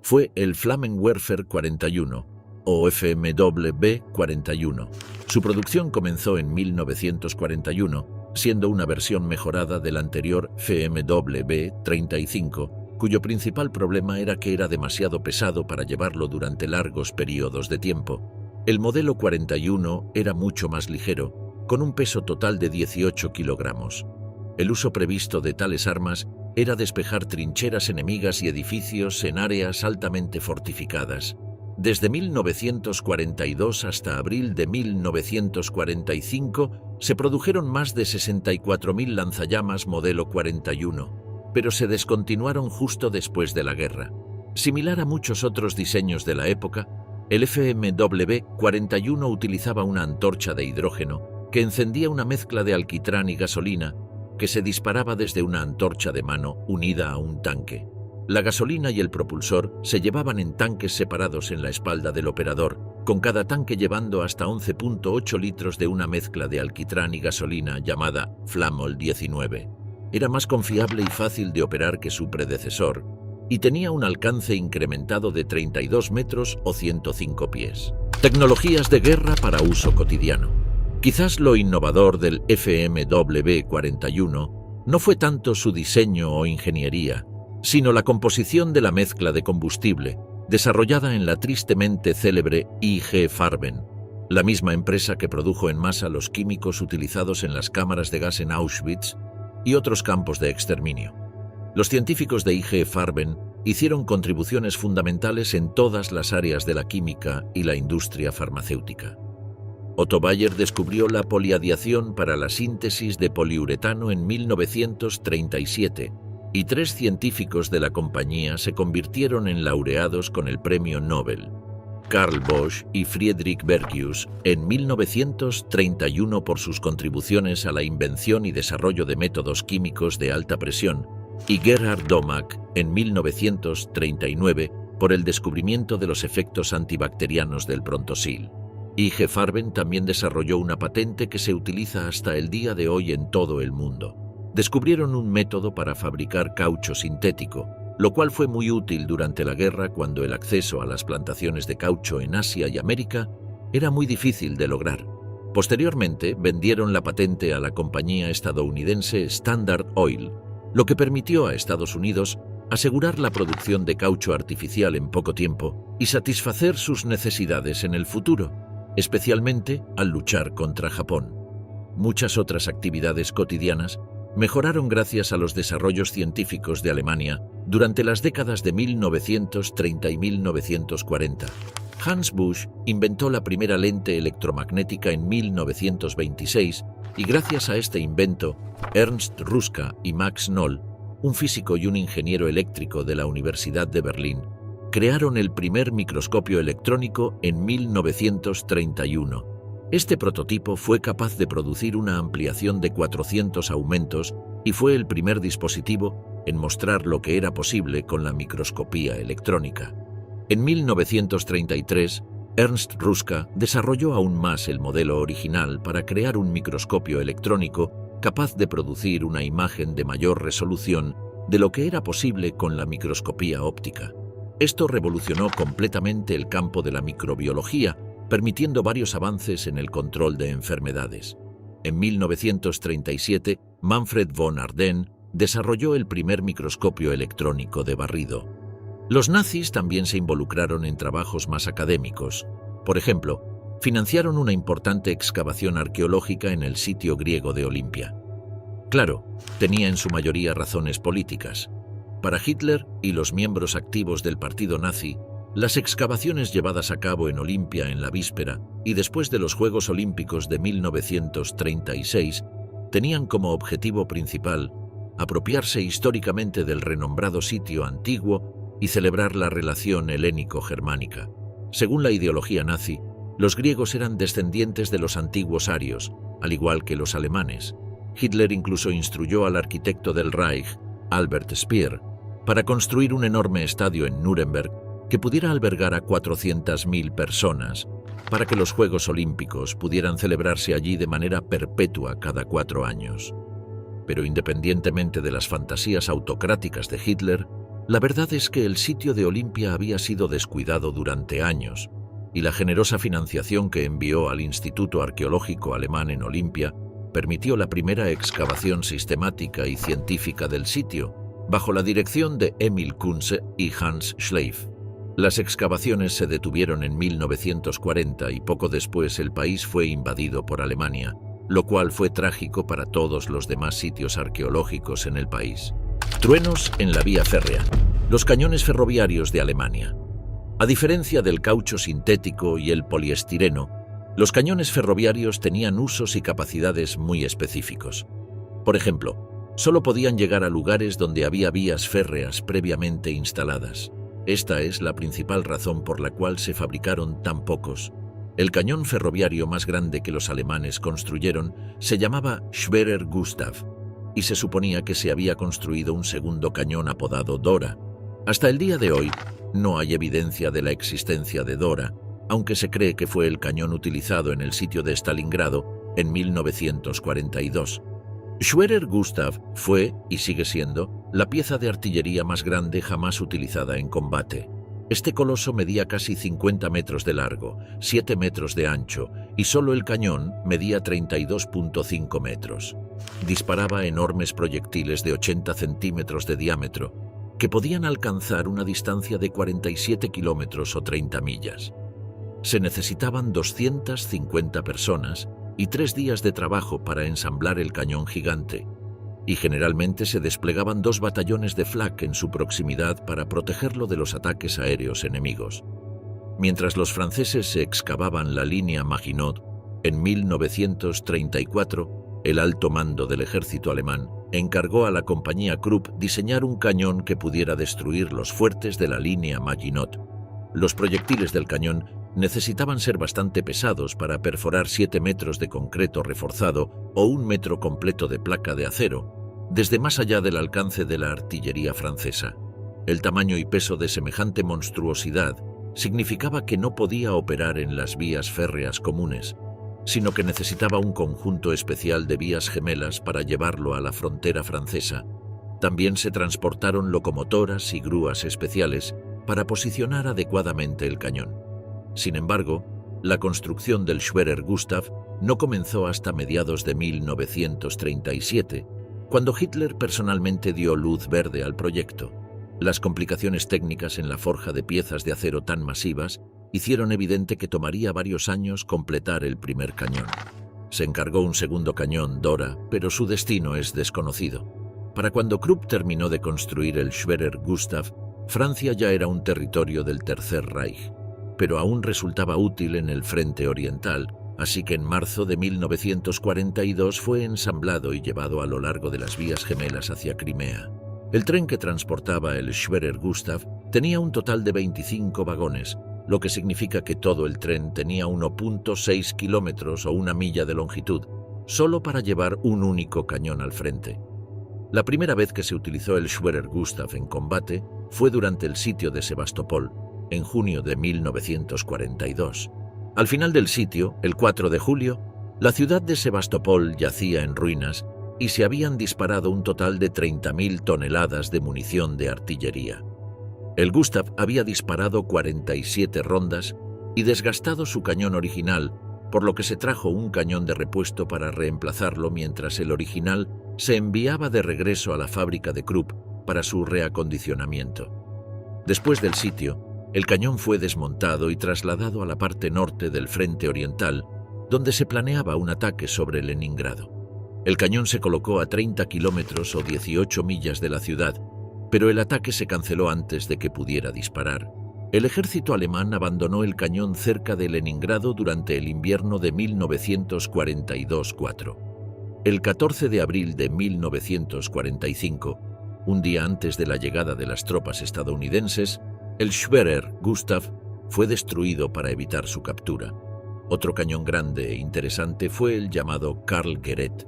fue el Flammenwerfer 41 o FMW 41. Su producción comenzó en 1941, siendo una versión mejorada del anterior FMW 35, cuyo principal problema era que era demasiado pesado para llevarlo durante largos periodos de tiempo. El modelo 41 era mucho más ligero, con un peso total de 18 kilogramos. El uso previsto de tales armas era despejar trincheras enemigas y edificios en áreas altamente fortificadas. Desde 1942 hasta abril de 1945 se produjeron más de 64.000 lanzallamas modelo 41, pero se descontinuaron justo después de la guerra. Similar a muchos otros diseños de la época, el FMW 41 utilizaba una antorcha de hidrógeno que encendía una mezcla de alquitrán y gasolina que se disparaba desde una antorcha de mano unida a un tanque. La gasolina y el propulsor se llevaban en tanques separados en la espalda del operador, con cada tanque llevando hasta 11.8 litros de una mezcla de alquitrán y gasolina llamada Flamol 19. Era más confiable y fácil de operar que su predecesor, y tenía un alcance incrementado de 32 metros o 105 pies. Tecnologías de guerra para uso cotidiano. Quizás lo innovador del FMW 41 no fue tanto su diseño o ingeniería, sino la composición de la mezcla de combustible, desarrollada en la tristemente célebre IG Farben, la misma empresa que produjo en masa los químicos utilizados en las cámaras de gas en Auschwitz y otros campos de exterminio. Los científicos de IG Farben hicieron contribuciones fundamentales en todas las áreas de la química y la industria farmacéutica. Otto Bayer descubrió la poliadiación para la síntesis de poliuretano en 1937 y 3 científicos de la compañía se convirtieron en laureados con el premio Nobel: Carl Bosch y Friedrich Bergius en 1931 por sus contribuciones a la invención y desarrollo de métodos químicos de alta presión, y Gerhard Domack en 1939 por el descubrimiento de los efectos antibacterianos del Prontosil. IG Farben también desarrolló una patente que se utiliza hasta el día de hoy en todo el mundo. Descubrieron un método para fabricar caucho sintético, lo cual fue muy útil durante la guerra cuando el acceso a las plantaciones de caucho en Asia y América era muy difícil de lograr. Posteriormente, vendieron la patente a la compañía estadounidense Standard Oil, lo que permitió a Estados Unidos asegurar la producción de caucho artificial en poco tiempo y satisfacer sus necesidades en el futuro, especialmente al luchar contra Japón. Muchas otras actividades cotidianas mejoraron gracias a los desarrollos científicos de Alemania durante las décadas de 1930 y 1940. Hans Busch inventó la primera lente electromagnética en 1926 y gracias a este invento, Ernst Ruska y Max Noll, un físico y un ingeniero eléctrico de la Universidad de Berlín, crearon el primer microscopio electrónico en 1931. Este prototipo fue capaz de producir una ampliación de 400 aumentos y fue el primer dispositivo en mostrar lo que era posible con la microscopía electrónica. En 1933, Ernst Ruska desarrolló aún más el modelo original para crear un microscopio electrónico capaz de producir una imagen de mayor resolución de lo que era posible con la microscopía óptica. Esto revolucionó completamente el campo de la microbiología, permitiendo varios avances en el control de enfermedades. En 1937, Manfred von Ardenne desarrolló el primer microscopio electrónico de barrido. Los nazis también se involucraron en trabajos más académicos. Por ejemplo, financiaron una importante excavación arqueológica en el sitio griego de Olimpia. Claro, tenía en su mayoría razones políticas. Para Hitler y los miembros activos del partido nazi, las excavaciones llevadas a cabo en Olimpia en la víspera y después de los Juegos Olímpicos de 1936 tenían como objetivo principal apropiarse históricamente del renombrado sitio antiguo y celebrar la relación helénico-germánica. Según la ideología nazi, los griegos eran descendientes de los antiguos arios, al igual que los alemanes. Hitler incluso instruyó al arquitecto del Reich, Albert Speer, para construir un enorme estadio en Nuremberg que pudiera albergar a 400.000 personas, para que los Juegos Olímpicos pudieran celebrarse allí de manera perpetua cada 4 años. Pero independientemente de las fantasías autocráticas de Hitler, la verdad es que el sitio de Olimpia había sido descuidado durante años, y la generosa financiación que envió al Instituto Arqueológico Alemán en Olimpia permitió la primera excavación sistemática y científica del sitio, bajo la dirección de Emil Kunze y Hans Schleif. Las excavaciones se detuvieron en 1940 y poco después el país fue invadido por Alemania, lo cual fue trágico para todos los demás sitios arqueológicos en el país. Truenos en la vía férrea. Los cañones ferroviarios de Alemania. A diferencia del caucho sintético y el poliestireno, los cañones ferroviarios tenían usos y capacidades muy específicos. Por ejemplo, solo podían llegar a lugares donde había vías férreas previamente instaladas. Esta es la principal razón por la cual se fabricaron tan pocos. El cañón ferroviario más grande que los alemanes construyeron se llamaba Schwerer Gustav, y se suponía que se había construido un segundo cañón apodado Dora. Hasta el día de hoy, no hay evidencia de la existencia de Dora, aunque se cree que fue el cañón utilizado en el sitio de Stalingrado en 1942. Schwerer Gustav fue, y sigue siendo, la pieza de artillería más grande jamás utilizada en combate. Este coloso medía casi 50 metros de largo, 7 metros de ancho, y solo el cañón medía 32.5 metros. Disparaba enormes proyectiles de 80 centímetros de diámetro, que podían alcanzar una distancia de 47 kilómetros o 30 millas. Se necesitaban 250 personas y 3 días de trabajo para ensamblar el cañón gigante, y generalmente se desplegaban 2 batallones de flak en su proximidad para protegerlo de los ataques aéreos enemigos. Mientras los franceses se excavaban la línea Maginot, en 1934, el alto mando del ejército alemán encargó a la compañía Krupp diseñar un cañón que pudiera destruir los fuertes de la línea Maginot. Los proyectiles del cañón necesitaban ser bastante pesados para perforar 7 metros de concreto reforzado o 1 metro completo de placa de acero, desde más allá del alcance de la artillería francesa. El tamaño y peso de semejante monstruosidad significaba que no podía operar en las vías férreas comunes, sino que necesitaba un conjunto especial de vías gemelas para llevarlo a la frontera francesa. También se transportaron locomotoras y grúas especiales para posicionar adecuadamente el cañón. Sin embargo, la construcción del Schwerer Gustav no comenzó hasta mediados de 1937, cuando Hitler personalmente dio luz verde al proyecto. Las complicaciones técnicas en la forja de piezas de acero tan masivas hicieron evidente que tomaría varios años completar el primer cañón. Se encargó un segundo cañón, Dora, pero su destino es desconocido. Para cuando Krupp terminó de construir el Schwerer Gustav, Francia ya era un territorio del Tercer Reich, pero aún resultaba útil en el frente oriental, así que en marzo de 1942 fue ensamblado y llevado a lo largo de las vías gemelas hacia Crimea. El tren que transportaba el Schwerer Gustav tenía un total de 25 vagones, lo que significa que todo el tren tenía 1.6 kilómetros o 1 milla de longitud, solo para llevar un único cañón al frente. La primera vez que se utilizó el Schwerer Gustav en combate fue durante el sitio de Sebastopol, en junio de 1942. Al final del sitio, el 4 de julio, la ciudad de Sebastopol yacía en ruinas y se habían disparado un total de 30.000 toneladas de munición de artillería. El Gustav había disparado 47 rondas y desgastado su cañón original, por lo que se trajo un cañón de repuesto para reemplazarlo mientras el original se enviaba de regreso a la fábrica de Krupp para su reacondicionamiento. Después del sitio, el cañón fue desmontado y trasladado a la parte norte del frente oriental, donde se planeaba un ataque sobre Leningrado. El cañón se colocó a 30 kilómetros o 18 millas de la ciudad, pero el ataque se canceló antes de que pudiera disparar. El ejército alemán abandonó el cañón cerca de Leningrado durante el invierno de 1942-4. El 14 de abril de 1945, un día antes de la llegada de las tropas estadounidenses, el Schwerer Gustav fue destruido para evitar su captura. Otro cañón grande e interesante fue el llamado Karl Gereth.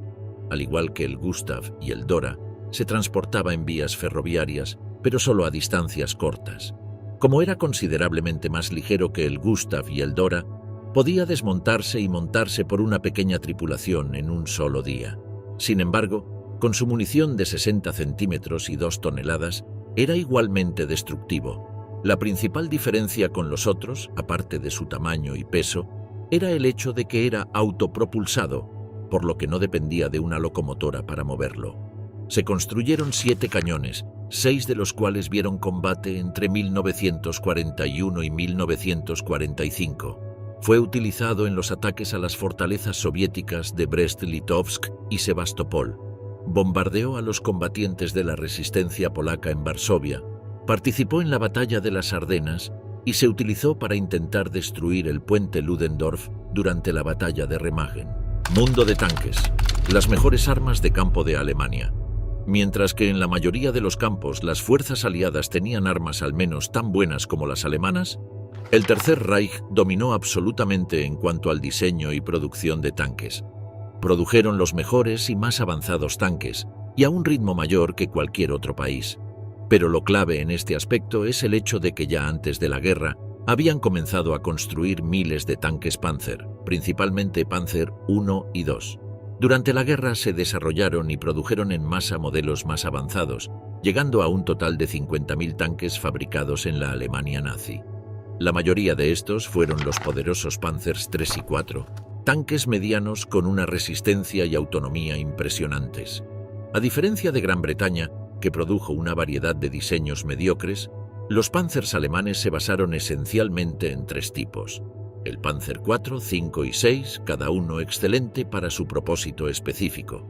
Al igual que el Gustav y el Dora, se transportaba en vías ferroviarias, pero solo a distancias cortas. Como era considerablemente más ligero que el Gustav y el Dora, podía desmontarse y montarse por una pequeña tripulación en un solo día. Sin embargo, con su munición de 60 centímetros y 2 toneladas, era igualmente destructivo. La principal diferencia con los otros, aparte de su tamaño y peso, era el hecho de que era autopropulsado, por lo que no dependía de una locomotora para moverlo. Se construyeron 7 cañones, 6 de los cuales vieron combate entre 1941 y 1945. Fue utilizado en los ataques a las fortalezas soviéticas de Brest-Litovsk y Sebastopol. Bombardeó a los combatientes de la resistencia polaca en Varsovia. Participó en la batalla de las Ardenas y se utilizó para intentar destruir el puente Ludendorff durante la batalla de Remagen. Mundo de tanques. Las mejores armas de campo de Alemania. Mientras que en la mayoría de los campos las fuerzas aliadas tenían armas al menos tan buenas como las alemanas, el Tercer Reich dominó absolutamente en cuanto al diseño y producción de tanques. Produjeron los mejores y más avanzados tanques, y a un ritmo mayor que cualquier otro país. Pero lo clave en este aspecto es el hecho de que ya antes de la guerra habían comenzado a construir miles de tanques Panzer, principalmente Panzer I y II. Durante la guerra se desarrollaron y produjeron en masa modelos más avanzados, llegando a un total de 50.000 tanques fabricados en la Alemania nazi. La mayoría de estos fueron los poderosos Panzers III y IV, tanques medianos con una resistencia y autonomía impresionantes. A diferencia de Gran Bretaña, que produjo una variedad de diseños mediocres, los Panzers alemanes se basaron esencialmente en 3 tipos. El Panzer IV, V y VI, cada uno excelente para su propósito específico.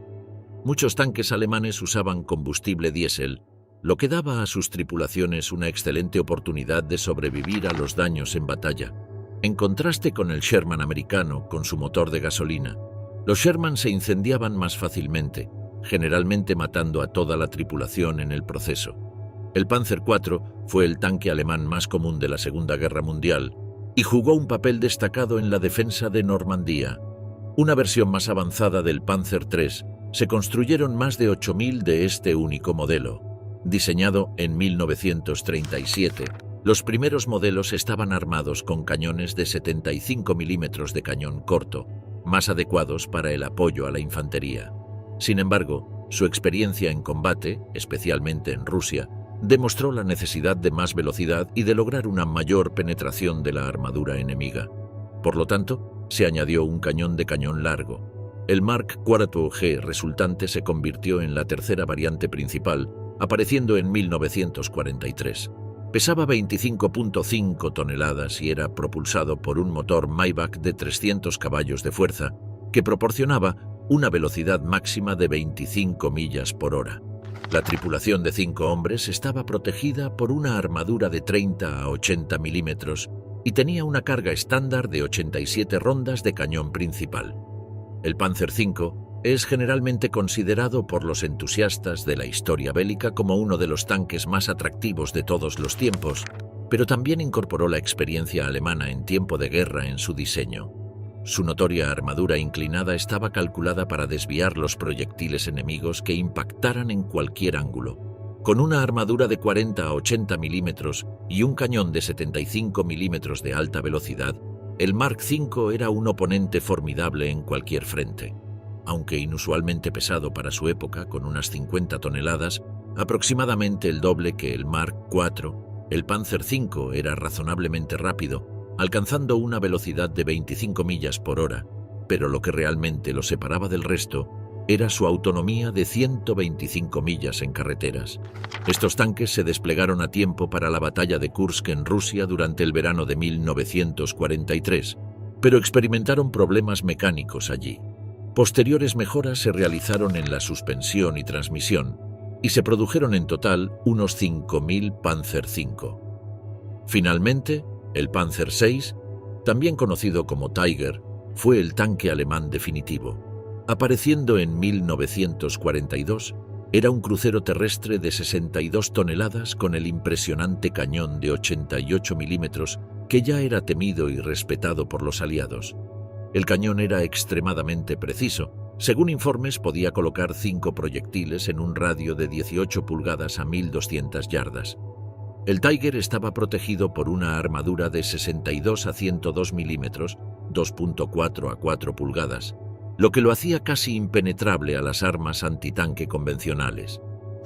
Muchos tanques alemanes usaban combustible diésel, lo que daba a sus tripulaciones una excelente oportunidad de sobrevivir a los daños en batalla. En contraste con el Sherman americano, con su motor de gasolina, los Sherman se incendiaban más fácilmente, generalmente matando a toda la tripulación en el proceso. El Panzer IV fue el tanque alemán más común de la Segunda Guerra Mundial y jugó un papel destacado en la defensa de Normandía. Una versión más avanzada del Panzer III, se construyeron más de 8.000 de este único modelo. Diseñado en 1937, los primeros modelos estaban armados con cañones de 75 milímetros de cañón corto, más adecuados para el apoyo a la infantería. Sin embargo, su experiencia en combate, especialmente en Rusia, demostró la necesidad de más velocidad y de lograr una mayor penetración de la armadura enemiga. Por lo tanto, se añadió un cañón de cañón largo. El Mark IV resultante se convirtió en la tercera variante principal, apareciendo en 1943. Pesaba 25,5 toneladas y era propulsado por un motor Maybach de 300 caballos de fuerza, que proporcionaba una velocidad máxima de 25 millas por hora. La tripulación de 5 hombres estaba protegida por una armadura de 30 a 80 milímetros y tenía una carga estándar de 87 rondas de cañón principal. El Panzer V es generalmente considerado por los entusiastas de la historia bélica como uno de los tanques más atractivos de todos los tiempos, pero también incorporó la experiencia alemana en tiempo de guerra en su diseño. Su notoria armadura inclinada estaba calculada para desviar los proyectiles enemigos que impactaran en cualquier ángulo. Con una armadura de 40 a 80 milímetros y un cañón de 75 milímetros de alta velocidad, el Mark V era un oponente formidable en cualquier frente. Aunque inusualmente pesado para su época, con unas 50 toneladas, aproximadamente el doble que el Mark IV, el Panzer V era razonablemente rápido, alcanzando una velocidad de 25 millas por hora, pero lo que realmente lo separaba del resto era su autonomía de 125 millas en carreteras. Estos tanques se desplegaron a tiempo para la batalla de Kursk en Rusia durante el verano de 1943, pero experimentaron problemas mecánicos allí. Posteriores mejoras se realizaron en la suspensión y transmisión, y se produjeron en total unos 5.000 Panzer V. Finalmente, el Panzer VI, también conocido como Tiger, fue el tanque alemán definitivo. Apareciendo en 1942, era un crucero terrestre de 62 toneladas con el impresionante cañón de 88 milímetros que ya era temido y respetado por los aliados. El cañón era extremadamente preciso. Según informes, podía colocar 5 proyectiles en un radio de 18 pulgadas a 1.200 yardas. El Tiger estaba protegido por una armadura de 62 a 102 milímetros, 2.4 a 4 pulgadas, lo que lo hacía casi impenetrable a las armas antitanque convencionales.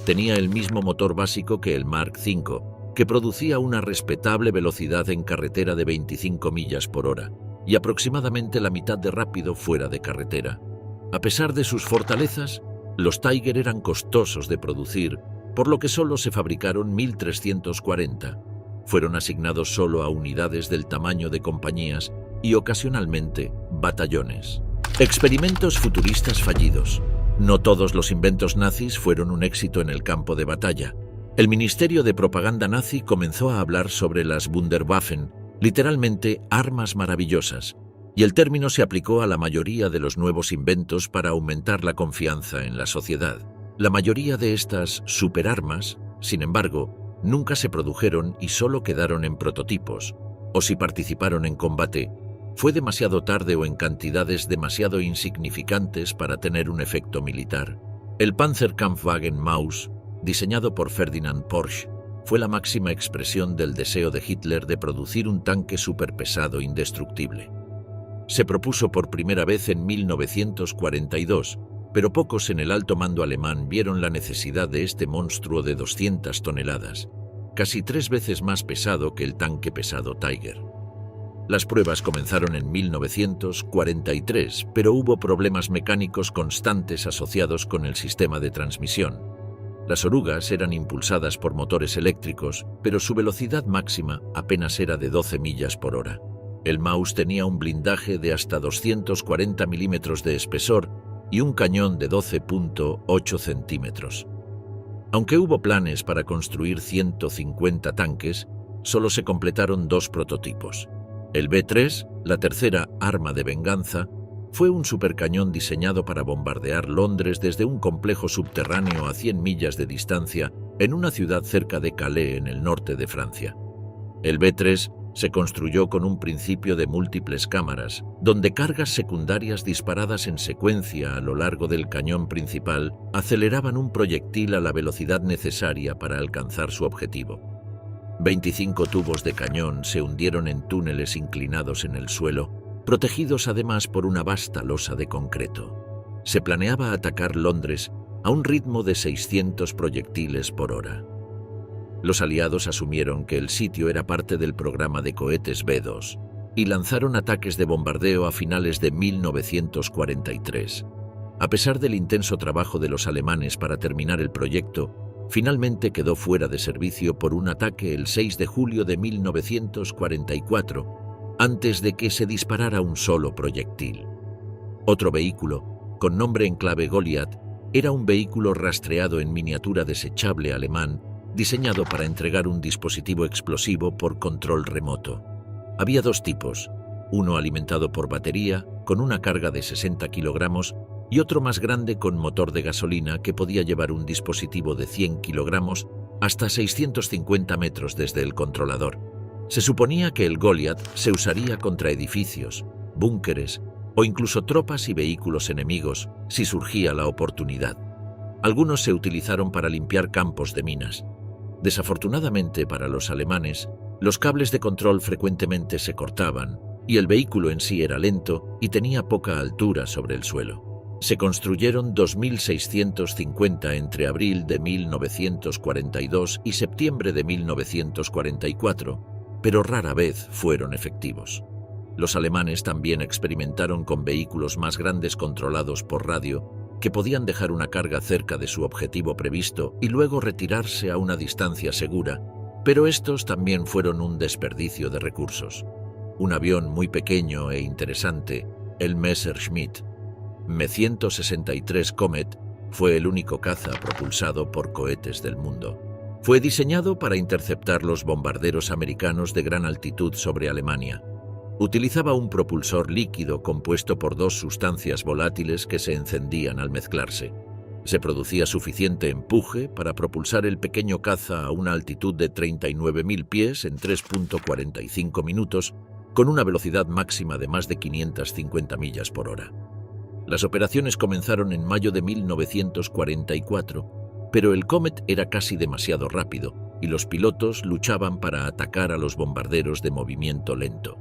Tenía el mismo motor básico que el Mark V, que producía una respetable velocidad en carretera de 25 millas por hora y aproximadamente la mitad de rápido fuera de carretera. A pesar de sus fortalezas, los Tiger eran costosos de producir, por lo que solo se fabricaron 1.340. Fueron asignados solo a unidades del tamaño de compañías y ocasionalmente batallones. Experimentos futuristas fallidos. No todos los inventos nazis fueron un éxito en el campo de batalla. El Ministerio de Propaganda nazi comenzó a hablar sobre las Wunderwaffen, literalmente armas maravillosas, y el término se aplicó a la mayoría de los nuevos inventos para aumentar la confianza en la sociedad. La mayoría de estas superarmas, sin embargo, nunca se produjeron y solo quedaron en prototipos, o si participaron en combate, fue demasiado tarde o en cantidades demasiado insignificantes para tener un efecto militar. El Panzerkampfwagen Maus, diseñado por Ferdinand Porsche, fue la máxima expresión del deseo de Hitler de producir un tanque superpesado indestructible. Se propuso por primera vez en 1942, pero pocos en el alto mando alemán vieron la necesidad de este monstruo de 200 toneladas, casi 3 veces más pesado que el tanque pesado Tiger. Las pruebas comenzaron en 1943, pero hubo problemas mecánicos constantes asociados con el sistema de transmisión. Las orugas eran impulsadas por motores eléctricos, pero su velocidad máxima apenas era de 12 millas por hora. El Maus tenía un blindaje de hasta 240 milímetros de espesor y un cañón de 12,8 centímetros. Aunque hubo planes para construir 150 tanques, solo se completaron 2 prototipos. El B-3, la tercera arma de venganza, fue un supercañón diseñado para bombardear Londres desde un complejo subterráneo a 100 millas de distancia en una ciudad cerca de Calais, en el norte de Francia. El B-3 se construyó con un principio de múltiples cámaras, donde cargas secundarias disparadas en secuencia a lo largo del cañón principal aceleraban un proyectil a la velocidad necesaria para alcanzar su objetivo. 25 tubos de cañón se hundieron en túneles inclinados en el suelo, protegidos además por una vasta losa de concreto. Se planeaba atacar Londres a un ritmo de 600 proyectiles por hora. Los aliados asumieron que el sitio era parte del programa de cohetes B-2, y lanzaron ataques de bombardeo a finales de 1943. A pesar del intenso trabajo de los alemanes para terminar el proyecto, finalmente quedó fuera de servicio por un ataque el 6 de julio de 1944, antes de que se disparara un solo proyectil. Otro vehículo, con nombre en clave Goliath, era un vehículo rastreado en miniatura desechable alemán, diseñado para entregar un dispositivo explosivo por control remoto. Había dos tipos, uno alimentado por batería, con una carga de 60 kilogramos, y otro más grande con motor de gasolina que podía llevar un dispositivo de 100 kilogramos hasta 650 metros desde el controlador. Se suponía que el Goliath se usaría contra edificios, búnkeres o incluso tropas y vehículos enemigos si surgía la oportunidad. Algunos se utilizaron para limpiar campos de minas. Desafortunadamente para los alemanes, los cables de control frecuentemente se cortaban y el vehículo en sí era lento y tenía poca altura sobre el suelo. Se construyeron 2.650 entre abril de 1942 y septiembre de 1944, pero rara vez fueron efectivos. Los alemanes también experimentaron con vehículos más grandes controlados por radio, que podían dejar una carga cerca de su objetivo previsto y luego retirarse a una distancia segura, pero estos también fueron un desperdicio de recursos. Un avión muy pequeño e interesante, el Messerschmitt Me-163 Comet, fue el único caza propulsado por cohetes del mundo. Fue diseñado para interceptar los bombarderos americanos de gran altitud sobre Alemania. Utilizaba un propulsor líquido compuesto por dos sustancias volátiles que se encendían al mezclarse. Se producía suficiente empuje para propulsar el pequeño caza a una altitud de 39.000 pies en 3.45 minutos, con una velocidad máxima de más de 550 millas por hora. Las operaciones comenzaron en mayo de 1944, pero el Comet era casi demasiado rápido y los pilotos luchaban para atacar a los bombarderos de movimiento lento.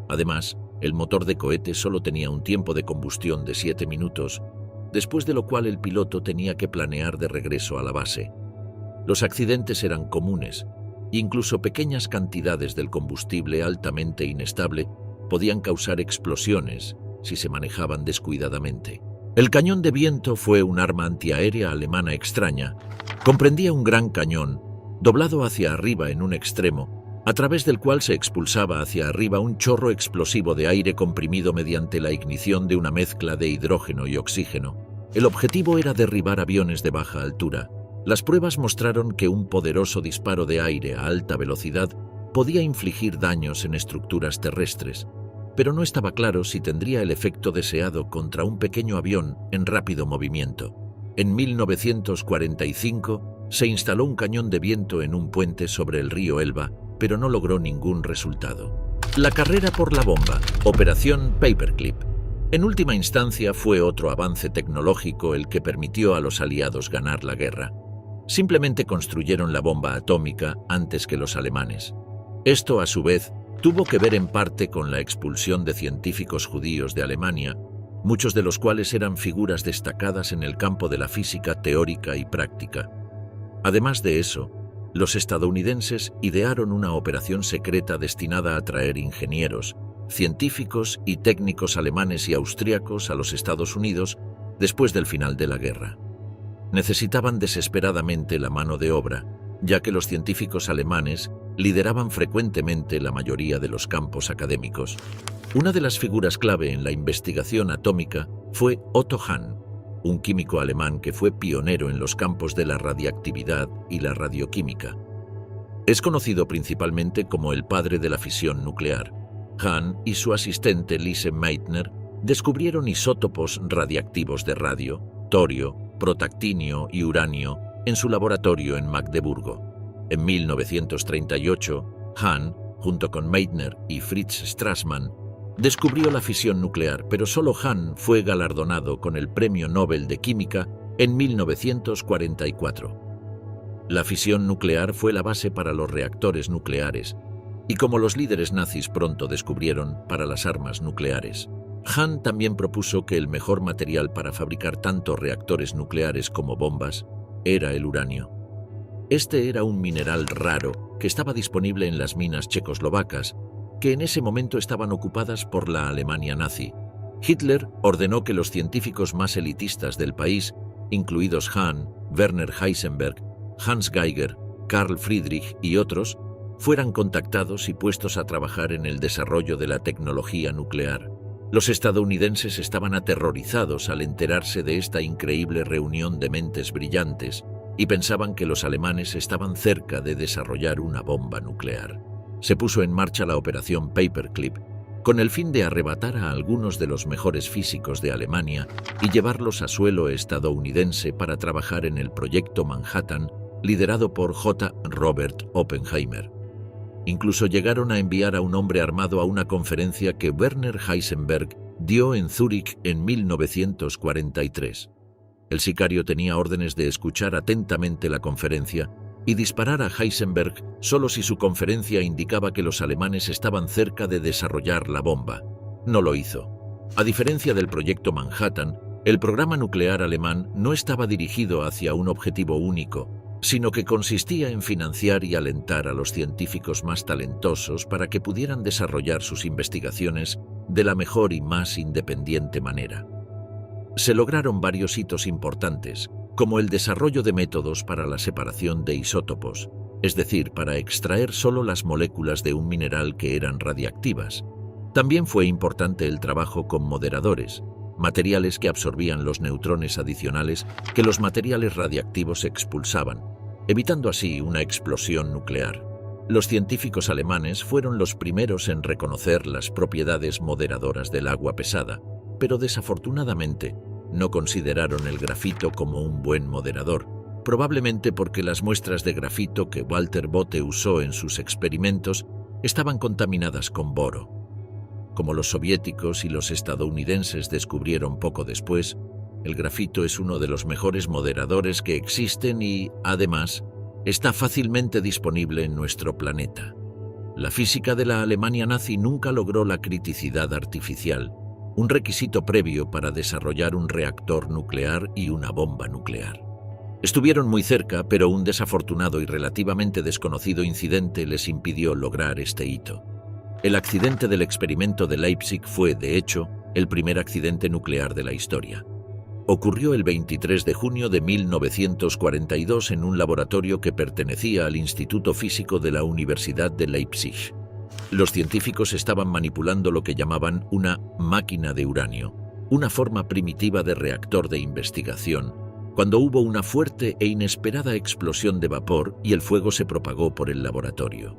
Además, el motor de cohete solo tenía un tiempo de combustión de 7 minutos, después de lo cual el piloto tenía que planear de regreso a la base. Los accidentes eran comunes, e incluso pequeñas cantidades del combustible altamente inestable podían causar explosiones si se manejaban descuidadamente. El cañón de viento fue un arma antiaérea alemana extraña. Comprendía un gran cañón, doblado hacia arriba en un extremo, a través del cual se expulsaba hacia arriba un chorro explosivo de aire comprimido mediante la ignición de una mezcla de hidrógeno y oxígeno. El objetivo era derribar aviones de baja altura. Las pruebas mostraron que un poderoso disparo de aire a alta velocidad podía infligir daños en estructuras terrestres, pero no estaba claro si tendría el efecto deseado contra un pequeño avión en rápido movimiento. En 1945 se instaló un cañón de viento en un puente sobre el río Elba, pero no logró ningún resultado. La carrera por la bomba, Operación Paperclip. En última instancia fue otro avance tecnológico el que permitió a los aliados ganar la guerra. Simplemente construyeron la bomba atómica antes que los alemanes. Esto, a su vez, tuvo que ver en parte con la expulsión de científicos judíos de Alemania, muchos de los cuales eran figuras destacadas en el campo de la física teórica y práctica. Además de eso, los estadounidenses idearon una operación secreta destinada a atraer ingenieros, científicos y técnicos alemanes y austríacos a los Estados Unidos después del final de la guerra. Necesitaban desesperadamente la mano de obra, ya que los científicos alemanes lideraban frecuentemente la mayoría de los campos académicos. Una de las figuras clave en la investigación atómica fue Otto Hahn, un químico alemán que fue pionero en los campos de la radiactividad y la radioquímica. Es conocido principalmente como el padre de la fisión nuclear. Hahn y su asistente Lise Meitner descubrieron isótopos radiactivos de radio, torio, protactinio y uranio en su laboratorio en Magdeburgo. En 1938, Hahn, junto con Meitner y Fritz Strassmann, descubrió la fisión nuclear, pero solo Hahn fue galardonado con el Premio Nobel de Química en 1944. La fisión nuclear fue la base para los reactores nucleares y, como los líderes nazis pronto descubrieron, para las armas nucleares. Hahn también propuso que el mejor material para fabricar tanto reactores nucleares como bombas era el uranio. Este era un mineral raro que estaba disponible en las minas checoslovacas que en ese momento estaban ocupadas por la Alemania nazi. Hitler ordenó que los científicos más elitistas del país, incluidos Hahn, Werner Heisenberg, Hans Geiger, Carl Friedrich y otros, fueran contactados y puestos a trabajar en el desarrollo de la tecnología nuclear. Los estadounidenses estaban aterrorizados al enterarse de esta increíble reunión de mentes brillantes y pensaban que los alemanes estaban cerca de desarrollar una bomba nuclear. Se puso en marcha la operación Paperclip, con el fin de arrebatar a algunos de los mejores físicos de Alemania y llevarlos a suelo estadounidense para trabajar en el proyecto Manhattan, liderado por J. Robert Oppenheimer. Incluso llegaron a enviar a un hombre armado a una conferencia que Werner Heisenberg dio en Zúrich en 1943. El sicario tenía órdenes de escuchar atentamente la conferencia y disparar a Heisenberg solo si su conferencia indicaba que los alemanes estaban cerca de desarrollar la bomba. No lo hizo. A diferencia del proyecto Manhattan, el programa nuclear alemán no estaba dirigido hacia un objetivo único, sino que consistía en financiar y alentar a los científicos más talentosos para que pudieran desarrollar sus investigaciones de la mejor y más independiente manera. Se lograron varios hitos importantes, como el desarrollo de métodos para la separación de isótopos, es decir, para extraer solo las moléculas de un mineral que eran radiactivas. También fue importante el trabajo con moderadores, materiales que absorbían los neutrones adicionales que los materiales radiactivos expulsaban, evitando así una explosión nuclear. Los científicos alemanes fueron los primeros en reconocer las propiedades moderadoras del agua pesada, pero desafortunadamente no consideraron el grafito como un buen moderador, probablemente porque las muestras de grafito que Walter Bothe usó en sus experimentos estaban contaminadas con boro. Como los soviéticos y los estadounidenses descubrieron poco después, el grafito es uno de los mejores moderadores que existen y, además, está fácilmente disponible en nuestro planeta. La física de la Alemania nazi nunca logró la criticidad artificial, un requisito previo para desarrollar un reactor nuclear y una bomba nuclear. Estuvieron muy cerca, pero un desafortunado y relativamente desconocido incidente les impidió lograr este hito. El accidente del experimento de Leipzig fue, de hecho, el primer accidente nuclear de la historia. Ocurrió el 23 de junio de 1942 en un laboratorio que pertenecía al Instituto Físico de la Universidad de Leipzig. Los científicos estaban manipulando lo que llamaban una máquina de uranio, una forma primitiva de reactor de investigación, cuando hubo una fuerte e inesperada explosión de vapor y el fuego se propagó por el laboratorio.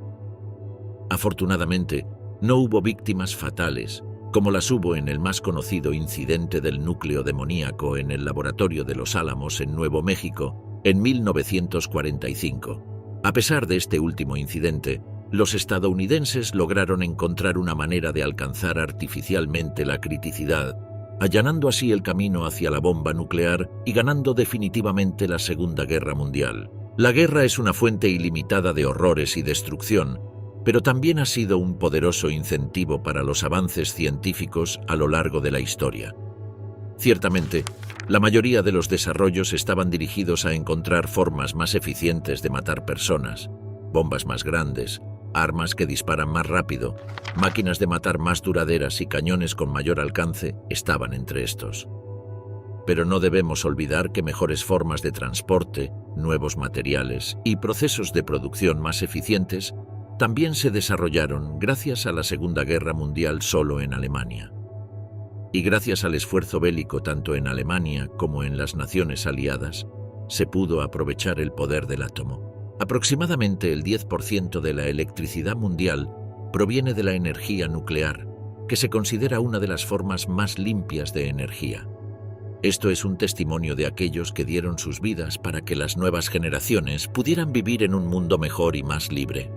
Afortunadamente, no hubo víctimas fatales, como las hubo en el más conocido incidente del núcleo demoníaco en el laboratorio de Los Álamos en Nuevo México en 1945. A pesar de este último incidente, los estadounidenses lograron encontrar una manera de alcanzar artificialmente la criticidad, allanando así el camino hacia la bomba nuclear y ganando definitivamente la Segunda Guerra Mundial. La guerra es una fuente ilimitada de horrores y destrucción, pero también ha sido un poderoso incentivo para los avances científicos a lo largo de la historia. Ciertamente, la mayoría de los desarrollos estaban dirigidos a encontrar formas más eficientes de matar personas, bombas más grandes, armas que disparan más rápido, máquinas de matar más duraderas y cañones con mayor alcance estaban entre estos. Pero no debemos olvidar que mejores formas de transporte, nuevos materiales y procesos de producción más eficientes también se desarrollaron gracias a la Segunda Guerra Mundial solo en Alemania. Y gracias al esfuerzo bélico tanto en Alemania como en las naciones aliadas, se pudo aprovechar el poder del átomo. Aproximadamente el 10% de la electricidad mundial proviene de la energía nuclear, que se considera una de las formas más limpias de energía. Esto es un testimonio de aquellos que dieron sus vidas para que las nuevas generaciones pudieran vivir en un mundo mejor y más libre.